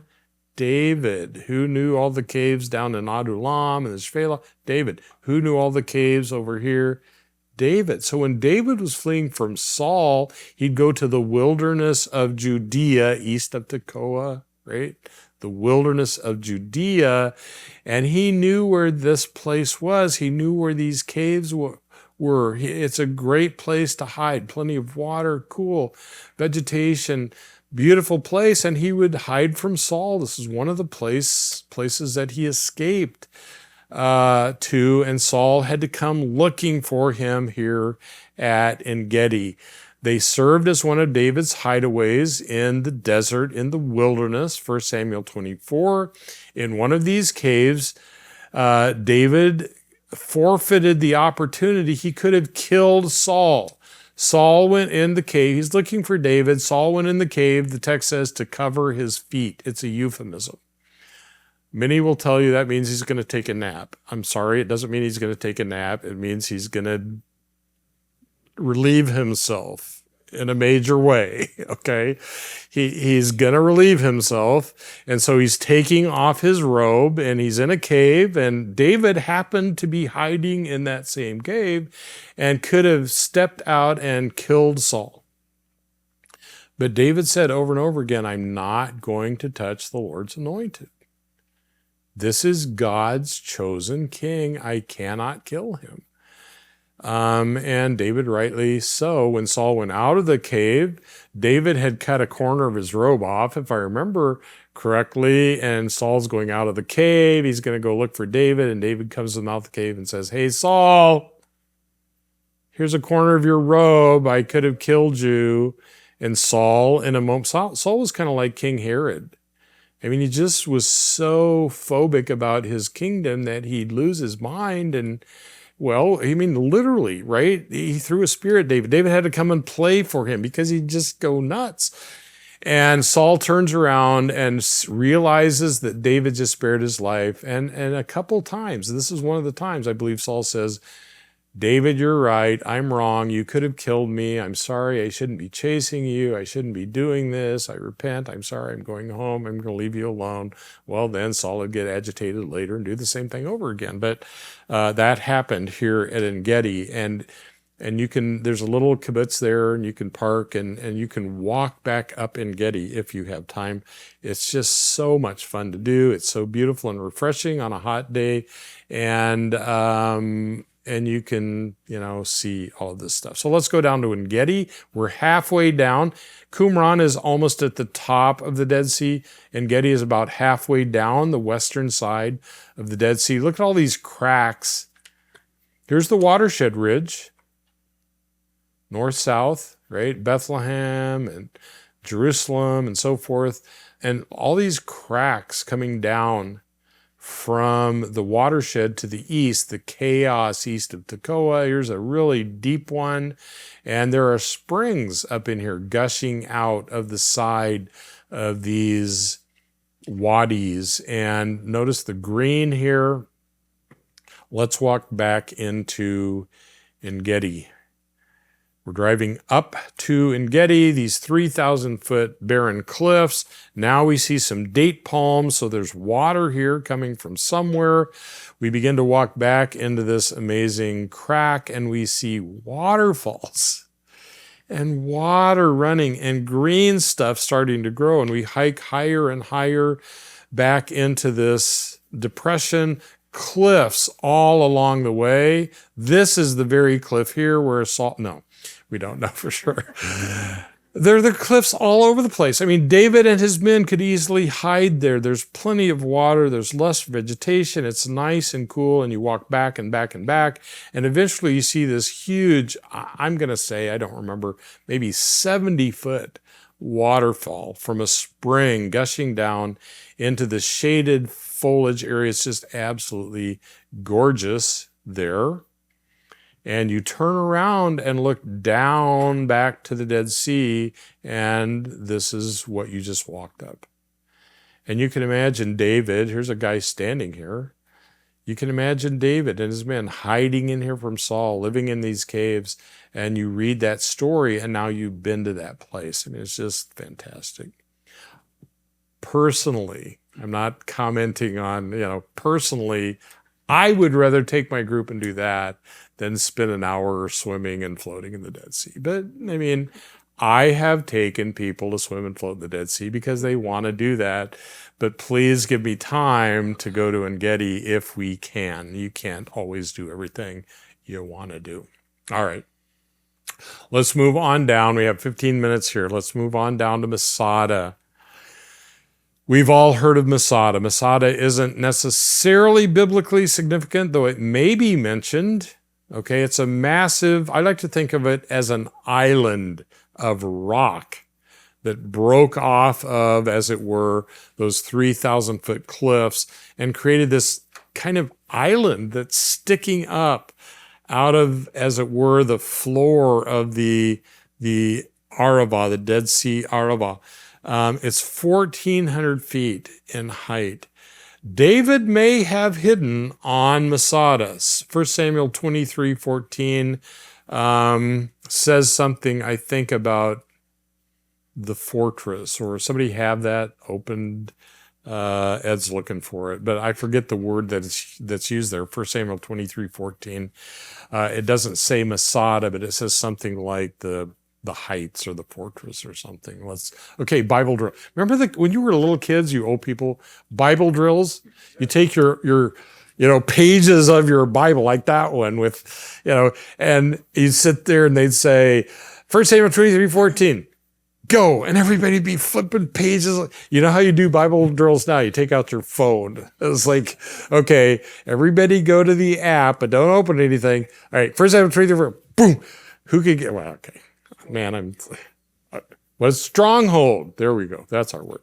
David. Who knew all the caves down in Adullam and the Shephelah? David. Who knew all the caves over here? David. So when David was fleeing from Saul, he'd go to the wilderness of Judea, east of Tekoa, right? The wilderness of Judea, and he knew where this place was. He knew where these caves were. It's a great place to hide, plenty of water, cool vegetation, beautiful place, and he would hide from Saul. This is one of the places that he escaped to, and Saul had to come looking for him here at En-Gedi. They served as one of David's hideaways in the desert, in the wilderness, 1 Samuel 24. In one of these caves, David forfeited the opportunity. He could have killed Saul. Saul went in the cave. He's looking for David. Saul went in the cave, the text says, to cover his feet. It's a euphemism. Many will tell you that means he's going to take a nap. I'm sorry, it doesn't mean he's going to take a nap. It means he's going to relieve himself in a major way, okay? He's going to relieve himself, and so he's taking off his robe, and he's in a cave, and David happened to be hiding in that same cave and could have stepped out and killed Saul. But David said over and over again, I'm not going to touch the Lord's anointed. This is God's chosen king. I cannot kill him. And David rightly so. When Saul went out of the cave, David had cut a corner of his robe off, if I remember correctly, and Saul's going out of the cave. He's going to go look for David, and David comes to the mouth of the cave and says, hey, Saul, here's a corner of your robe. I could have killed you. And Saul, in a moment, Saul was kind of like King Herod. I mean, he just was so phobic about his kingdom that he'd lose his mind. And well, I mean, literally, right? He threw a spear at David. David had to come and play for him because he'd just go nuts. And Saul turns around and realizes that David just spared his life. And a couple times, this is one of the times, I believe Saul says, David, you're right. I'm wrong. You could have killed me. I'm sorry. I shouldn't be chasing you. I shouldn't be doing this. I repent. I'm sorry. I'm going home. I'm going to leave you alone. Well, then Saul would get agitated later and do the same thing over again. But that happened here at En-Gedi. And you can, there's a little kibbutz there, and you can park and you can walk back up En-Gedi if you have time. It's just so much fun to do. It's so beautiful and refreshing on a hot day. And and you can, see all of this stuff. So let's go down to En-Gedi. We're halfway down. Qumran is almost at the top of the Dead Sea. En-Gedi is about halfway down the western side of the Dead Sea. Look at all these cracks. Here's the watershed ridge. North-south, right? Bethlehem and Jerusalem and so forth. And all these cracks coming down from the watershed to the east, the chaos east of Tekoa. Here's a really deep one. And there are springs up in here gushing out of the side of these wadis. And notice the green here. Let's walk back into En-Gedi. We're driving up to En-Gedi, these 3,000-foot barren cliffs. Now we see some date palms, so there's water here coming from somewhere. We begin to walk back into this amazing crack, and we see waterfalls and water running and green stuff starting to grow. And we hike higher and higher back into this depression. Cliffs all along the way. This is the very cliff here where no, we don't know for sure. There are the cliffs all over the place. I mean, David and his men could easily hide there. There's plenty of water. There's less vegetation. It's nice and cool, and you walk back and back and back, and eventually you see this huge, I'm going to say, I don't remember, maybe 70-foot waterfall from a spring gushing down into the shaded foliage area. It's just absolutely gorgeous there. And you turn around and look down back to the Dead Sea, and this is what you just walked up. And you can imagine David, here's a guy standing here. You can imagine David and his men hiding in here from Saul, living in these caves, and you read that story, and now you've been to that place. I mean, it's just fantastic. Personally, I'm not commenting on, personally, I would rather take my group and do that than spend an hour swimming and floating in the Dead Sea. But, I mean, I have taken people to swim and float in the Dead Sea because they want to do that. But please give me time to go to En-Gedi if we can. You can't always do everything you want to do. All right. Let's move on down. We have 15 minutes here. Let's move on down to Masada. We've all heard of Masada. Masada isn't necessarily biblically significant, though it may be mentioned. Okay, it's a massive, I like to think of it as an island of rock that broke off of, as it were, those 3,000-foot cliffs and created this kind of island that's sticking up out of, as it were, the floor of the Arava, the Dead Sea Arava. It's 1,400 feet in height. David may have hidden on Masada. 1 Samuel 23:14 says something, I think, about the fortress, or somebody have that opened. Ed's looking for it, but I forget the word that's used there. 1 Samuel 23:14. It doesn't say Masada, but it says something like the heights or the fortress or something. Okay, Bible drill. Remember when you were little kids, you old people, Bible drills? You take your pages of your Bible, like that one with, and you'd sit there and they'd say, 1 Samuel 23:14, go, and everybody'd be flipping pages. You know how you do Bible drills now? You take out your phone. It's like, okay, everybody go to the app, but don't open anything. All right, 1 Samuel 23:14, boom. Who could get, well, okay. Man, what is stronghold? There we go. That's our word.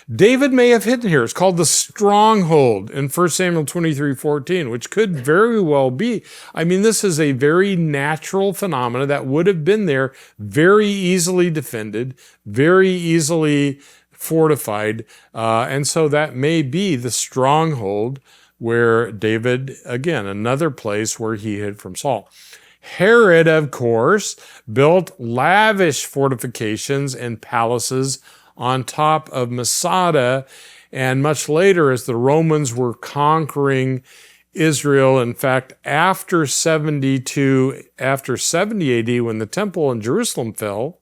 David may have hidden here. It's called the stronghold in 1 Samuel 23:14, which could very well be. I mean, this is a very natural phenomenon that would have been there, very easily defended, very easily fortified. And so that may be the stronghold where David, again, another place where he hid from Saul. Herod, of course, built lavish fortifications and palaces on top of Masada, and much later, as the Romans were conquering Israel, in fact, after 70 AD, when the temple in Jerusalem fell,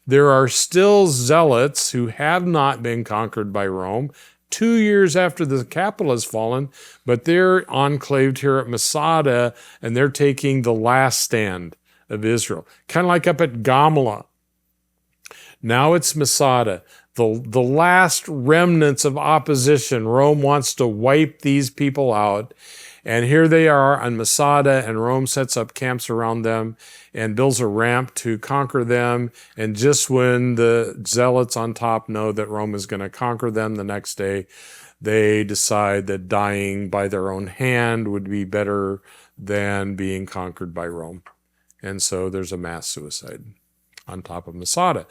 there are still zealots who have not been conquered by Rome, 2 years after the capital has fallen, but they're enclaved here at Masada, and they're taking the last stand of Israel. Kind of like up at Gamla. Now it's Masada. The last remnants of opposition. Rome wants to wipe these people out. And here they are on Masada, and Rome sets up camps around them and builds a ramp to conquer them. And just when the zealots on top know that Rome is going to conquer them the next day, they decide that dying by their own hand would be better than being conquered by Rome. And so there's a mass suicide on top of Masada.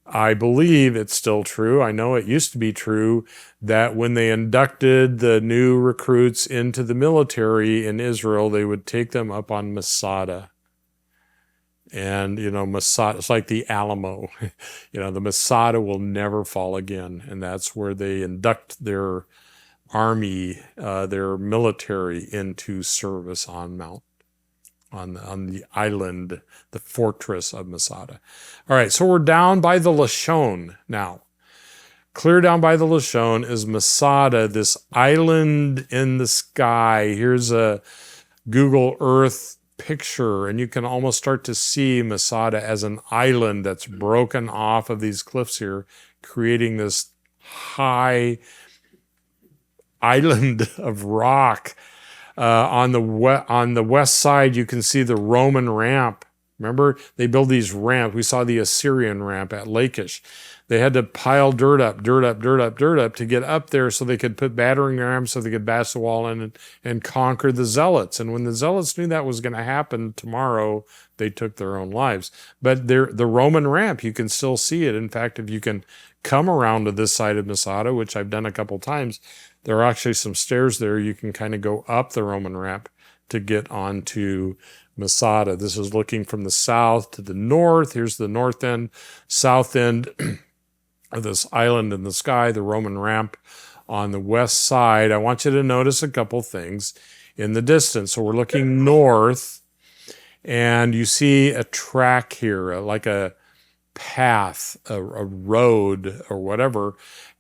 I believe it's still true. I know it used to be true that when they inducted the new recruits into the military in Israel, they would take them up on Masada. And, Masada, it's like the Alamo. The Masada will never fall again. And that's where they induct their army, their military into service on the island, the fortress of Masada. All right, so we're down by the Lashon now. Clear down by the Lashon is Masada, this island in the sky. Here's a Google Earth picture, and you can almost start to see Masada as an island that's broken off of these cliffs here, creating this high island of rock. On the west side, you can see the Roman ramp. Remember, they build these ramps. We saw the Assyrian ramp at Lachish. They had to pile dirt up to get up there so they could put battering rams so they could bash the wall in and conquer the zealots. And when the zealots knew that was going to happen tomorrow, they took their own lives. But the Roman ramp, you can still see it. In fact, if you can come around to this side of Masada, which I've done a couple times, there are actually some stairs there. You can kind of go up the Roman ramp to get onto Masada. This is looking from the south to the north. Here's the north end, south end of this island in the sky, the Roman ramp on the west side. I want you to notice a couple things in the distance. So we're looking north, and you see a track here, like a path, a road or whatever.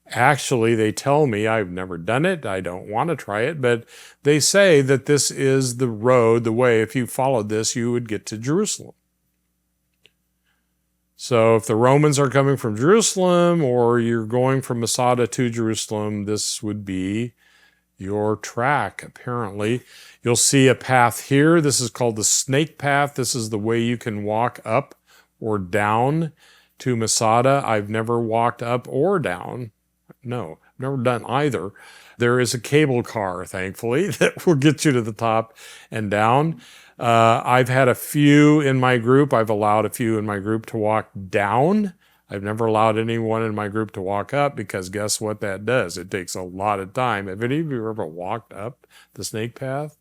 Actually, they tell me, I've never done it, I don't want to try it, but they say that this is the road, the way, if you followed this, you would get to Jerusalem. So if the Romans are coming from Jerusalem, or you're going from Masada to Jerusalem, this would be your track, apparently. You'll see a path here. This is called the snake path. This is the way you can walk up or down to Masada. I've never walked up or down. No, I've never done either. There is a cable car, thankfully, that will get you to the top and down. I've had a few in my group. I've allowed a few in my group to walk down. I've never allowed anyone in my group to walk up, because guess what that does? It takes a lot of time. Have any of you ever walked up the snake path?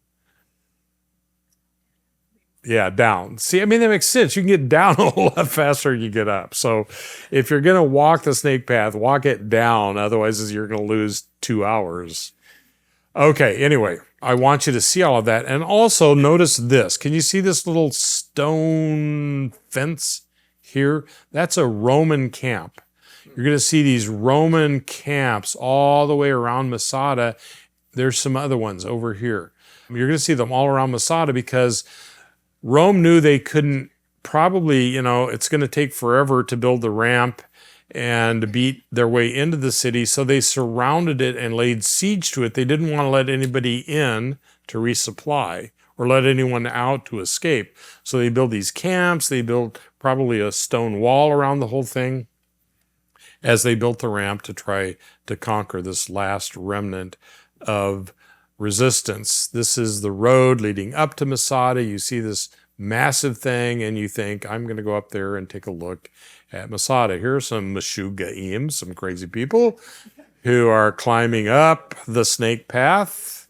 Yeah, down. See, I mean, that makes sense. You can get down a whole lot faster than you get up. So if you're going to walk the snake path, walk it down. Otherwise, you're going to lose 2 hours. Okay, anyway, I want you to see all of that. And also notice this. Can you see this little stone fence here? That's a Roman camp. You're going to see these Roman camps all the way around Masada. There's some other ones over here. You're going to see them all around Masada, because Rome knew they couldn't probably, it's going to take forever to build the ramp and to beat their way into the city. So they surrounded it and laid siege to it. They didn't want to let anybody in to resupply or let anyone out to escape. So they built these camps. They built probably a stone wall around the whole thing as they built the ramp to try to conquer this last remnant of resistance. This is the road leading up to Masada. You see this massive thing, and you think, I'm going to go up there and take a look at Masada. Here are some Meshugaim, some crazy people who are climbing up the snake path.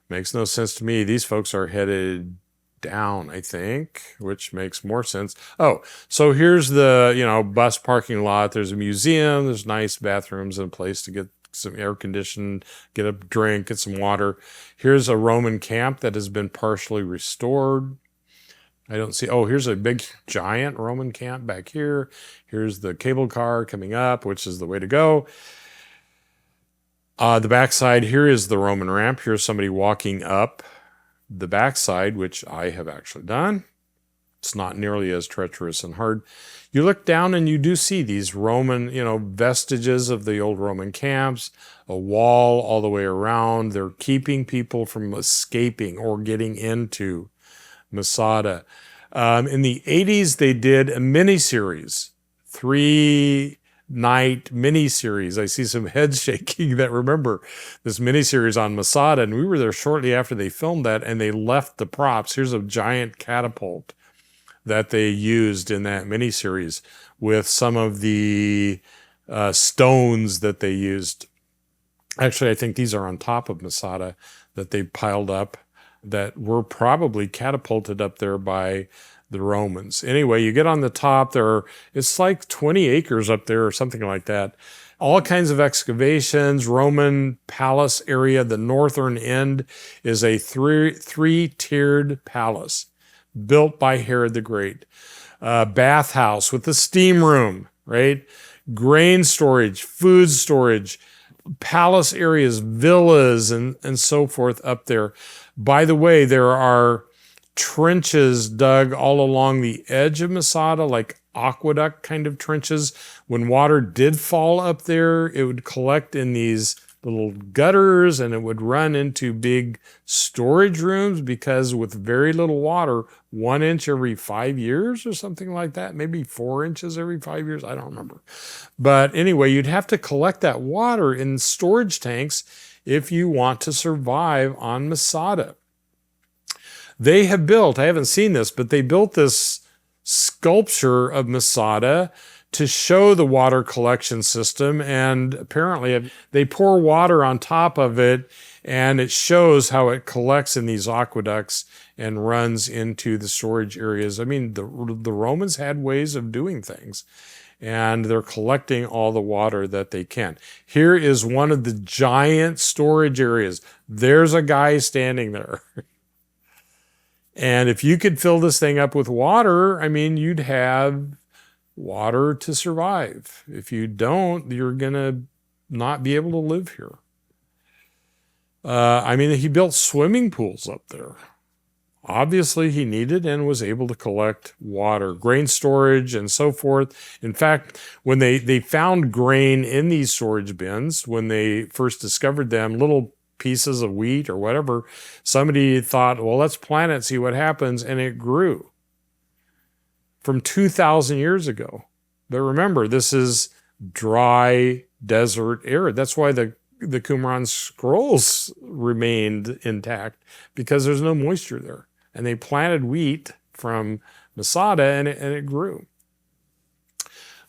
Makes no sense to me. These folks are headed down, I think, which makes more sense. Oh, so here's the, bus parking lot. There's a museum. There's nice bathrooms and a place to get some air conditioned, get a drink, get some water. Here's a Roman camp that has been partially restored. I don't see, here's a big giant Roman camp back here. Here's the cable car coming up, which is the way to go. The backside here is the Roman ramp. Here's somebody walking up the backside, which I have actually done. It's not nearly as treacherous and hard. You look down and you do see these Roman, vestiges of the old Roman camps, a wall all the way around. They're keeping people from escaping or getting into Masada. In the 80s, they did a miniseries, 3-night miniseries. I see some heads shaking that remember this miniseries on Masada, and we were there shortly after they filmed that, and they left the props. Here's a giant catapult that they used in that miniseries with some of the stones that they used. Actually, I think these are on top of Masada that they piled up that were probably catapulted up there by the Romans. Anyway, you get on the top there, it's like 20 acres up there or something like that. All kinds of excavations, Roman palace area. The northern end is a three-tiered palace built by Herod the Great. Bathhouse with a steam room, right? Grain storage, food storage, palace areas, villas, and so forth up there. By the way, there are trenches dug all along the edge of Masada, like aqueduct kind of trenches. When water did fall up there, it would collect in these little gutters and it would run into big storage rooms because with very little water, 1 inch every 5 years or something like that, maybe 4 inches every 5 years, I don't remember. But anyway, you'd have to collect that water in storage tanks if you want to survive on Masada. They have built, I haven't seen this, but they built this sculpture of Masada to show the water collection system, and apparently they pour water on top of it and it shows how it collects in these aqueducts and runs into the storage areas. I mean, the Romans had ways of doing things and they're collecting all the water that they can. Here is one of the giant storage areas. There's a guy standing there. And if you could fill this thing up with water, I mean, you'd have water to survive. If you don't, you're going to not be able to live here. I mean, he built swimming pools up there. Obviously, he needed and was able to collect water, grain storage, and so forth. In fact, when they found grain in these storage bins, when they first discovered them, little pieces of wheat or whatever, somebody thought, well, let's plant it, see what happens, and it grew from 2,000 years ago. But remember, this is dry desert area. That's why the Qumran scrolls remained intact, because there's no moisture there. And they planted wheat from Masada and it grew.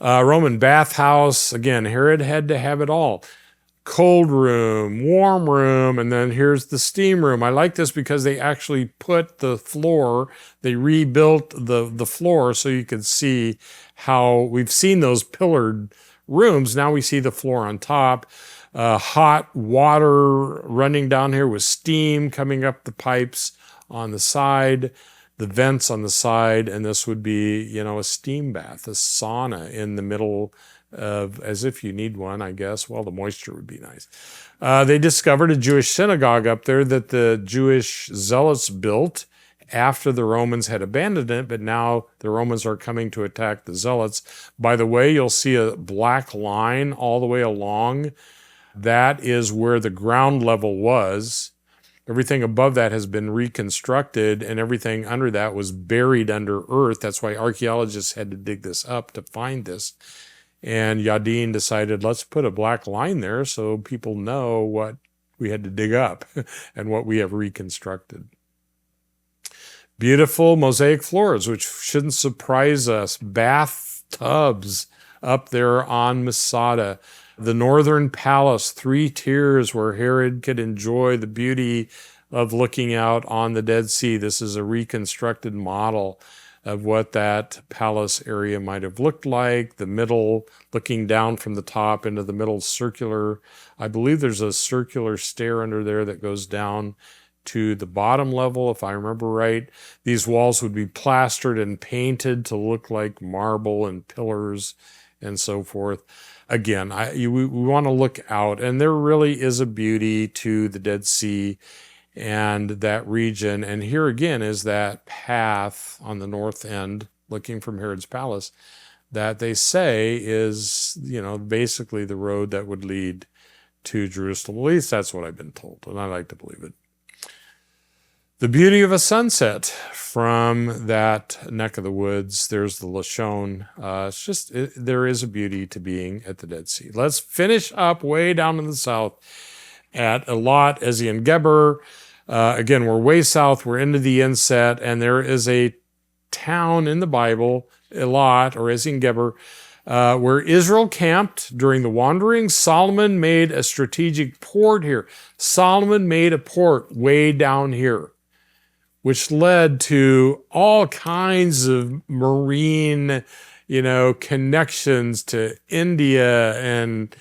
Roman bathhouse, again, Herod had to have it all. Cold room, warm room, and then here's the steam room. I like this because they actually put the floor, they rebuilt the floor so you could see how we've seen those pillared rooms. Now we see the floor on top. Hot water running down here with steam coming up the pipes on the side, the vents on the side, and this would be, a steam bath, a sauna in the middle of, as if you need one, I guess. Well, the moisture would be nice. They discovered a Jewish synagogue up there that the Jewish zealots built after the Romans had abandoned it, but now the Romans are coming to attack the zealots. By the way, you'll see a black line all the way along. That is where the ground level was. Everything above that has been reconstructed, and everything under that was buried under earth. That's why archaeologists had to dig this up to find this. And Yadin decided, let's put a black line there so people know what we had to dig up and what we have reconstructed. Beautiful mosaic floors, which shouldn't surprise us. Bathtubs up there on Masada. The northern palace, 3 tiers where Herod could enjoy the beauty of looking out on the Dead Sea. This is a reconstructed model of what that palace area might have looked like. The middle, looking down from the top into the middle circular. I believe there's a circular stair under there that goes down to the bottom level, if I remember right. These walls would be plastered and painted to look like marble and pillars and so forth. again, we want to look out, and there really is a beauty to the Dead Sea and that region. And here again is that path on the north end, looking from Herod's palace, that they say is, basically the road that would lead to Jerusalem. At least that's what I've been told, and I like to believe it. The beauty of a sunset from that neck of the woods. There's the Lashon. There is a beauty to being at the Dead Sea. Let's finish up way down in the south at Elat, Ezion Geber. Again, we're way south. We're into the inset, and there is a town in the Bible, Elat or Ezion Geber, where Israel camped during the wandering. Solomon made a strategic port here. Solomon made a port way down here, which led to all kinds of marine, connections to India and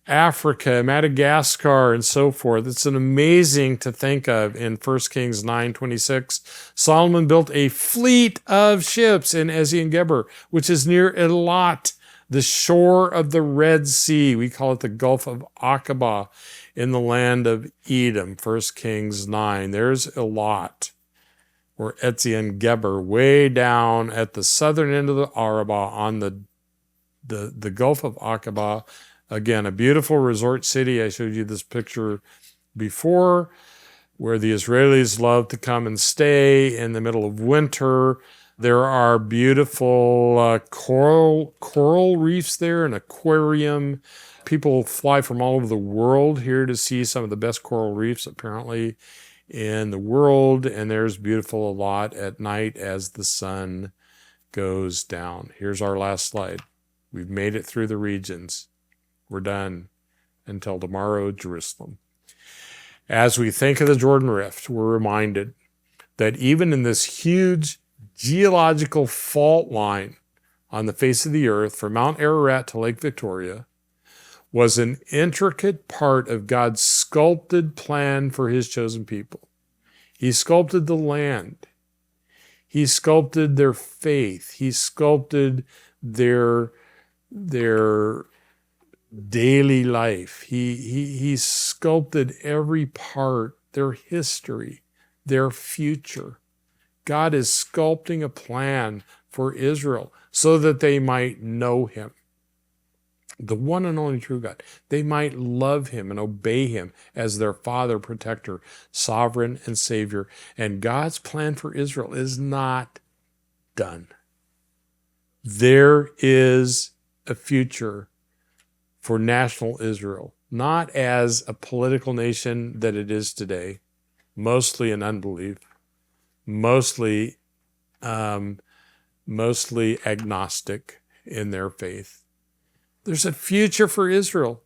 Africa, Madagascar, and so forth. It's an amazing to think of in 1 Kings 9:26. Solomon built a fleet of ships in Ezion Geber, which is near Elat, the shore of the Red Sea. We call it the Gulf of Aqaba in the land of Edom, 1 Kings 9. There's Elat, or Ezion Geber, way down at the southern end of the Arabah on the Gulf of Aqaba. Again, a beautiful resort city. I showed you this picture before, where the Israelis love to come and stay in the middle of winter. There are beautiful coral reefs there, an aquarium. People fly from all over the world here to see some of the best coral reefs, apparently, in the world. And there's beautiful Elat at night as the sun goes down. Here's our last slide. We've made it through the regions. We're done. Until tomorrow, Jerusalem. As we think of the Jordan Rift, we're reminded that even in this huge geological fault line on the face of the earth, from Mount Ararat to Lake Victoria, was an intricate part of God's sculpted plan for his chosen people. He sculpted the land. He sculpted their faith. He sculpted their daily life. He sculpted every part, their history, their future. God is sculpting a plan for Israel so that they might know him, the one and only true God. They might love him and obey him as their Father, protector, sovereign, and Savior. And God's plan for Israel is not done. There is a future for national Israel, not as a political nation that it is today, mostly in unbelief, mostly agnostic in their faith. There's a future for Israel.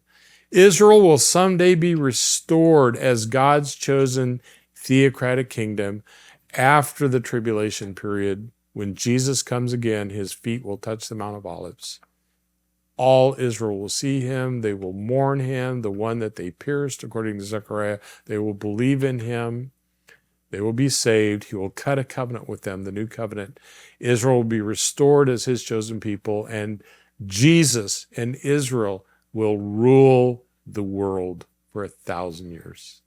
Israel will someday be restored as God's chosen theocratic kingdom after the tribulation period. When Jesus comes again, his feet will touch the Mount of Olives. All Israel will see him. They will mourn him, the one that they pierced, according to Zechariah. They will believe in him. They will be saved. He will cut a covenant with them, the new covenant. Israel will be restored as his chosen people, and Jesus and Israel will rule the world for 1,000 years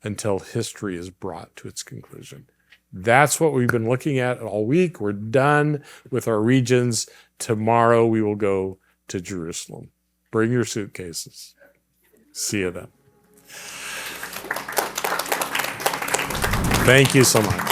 until history is brought to its conclusion. That's what we've been looking at all week. We're done with our regions. Tomorrow we will go to Jerusalem. Bring your suitcases. See you then. Thank you so much.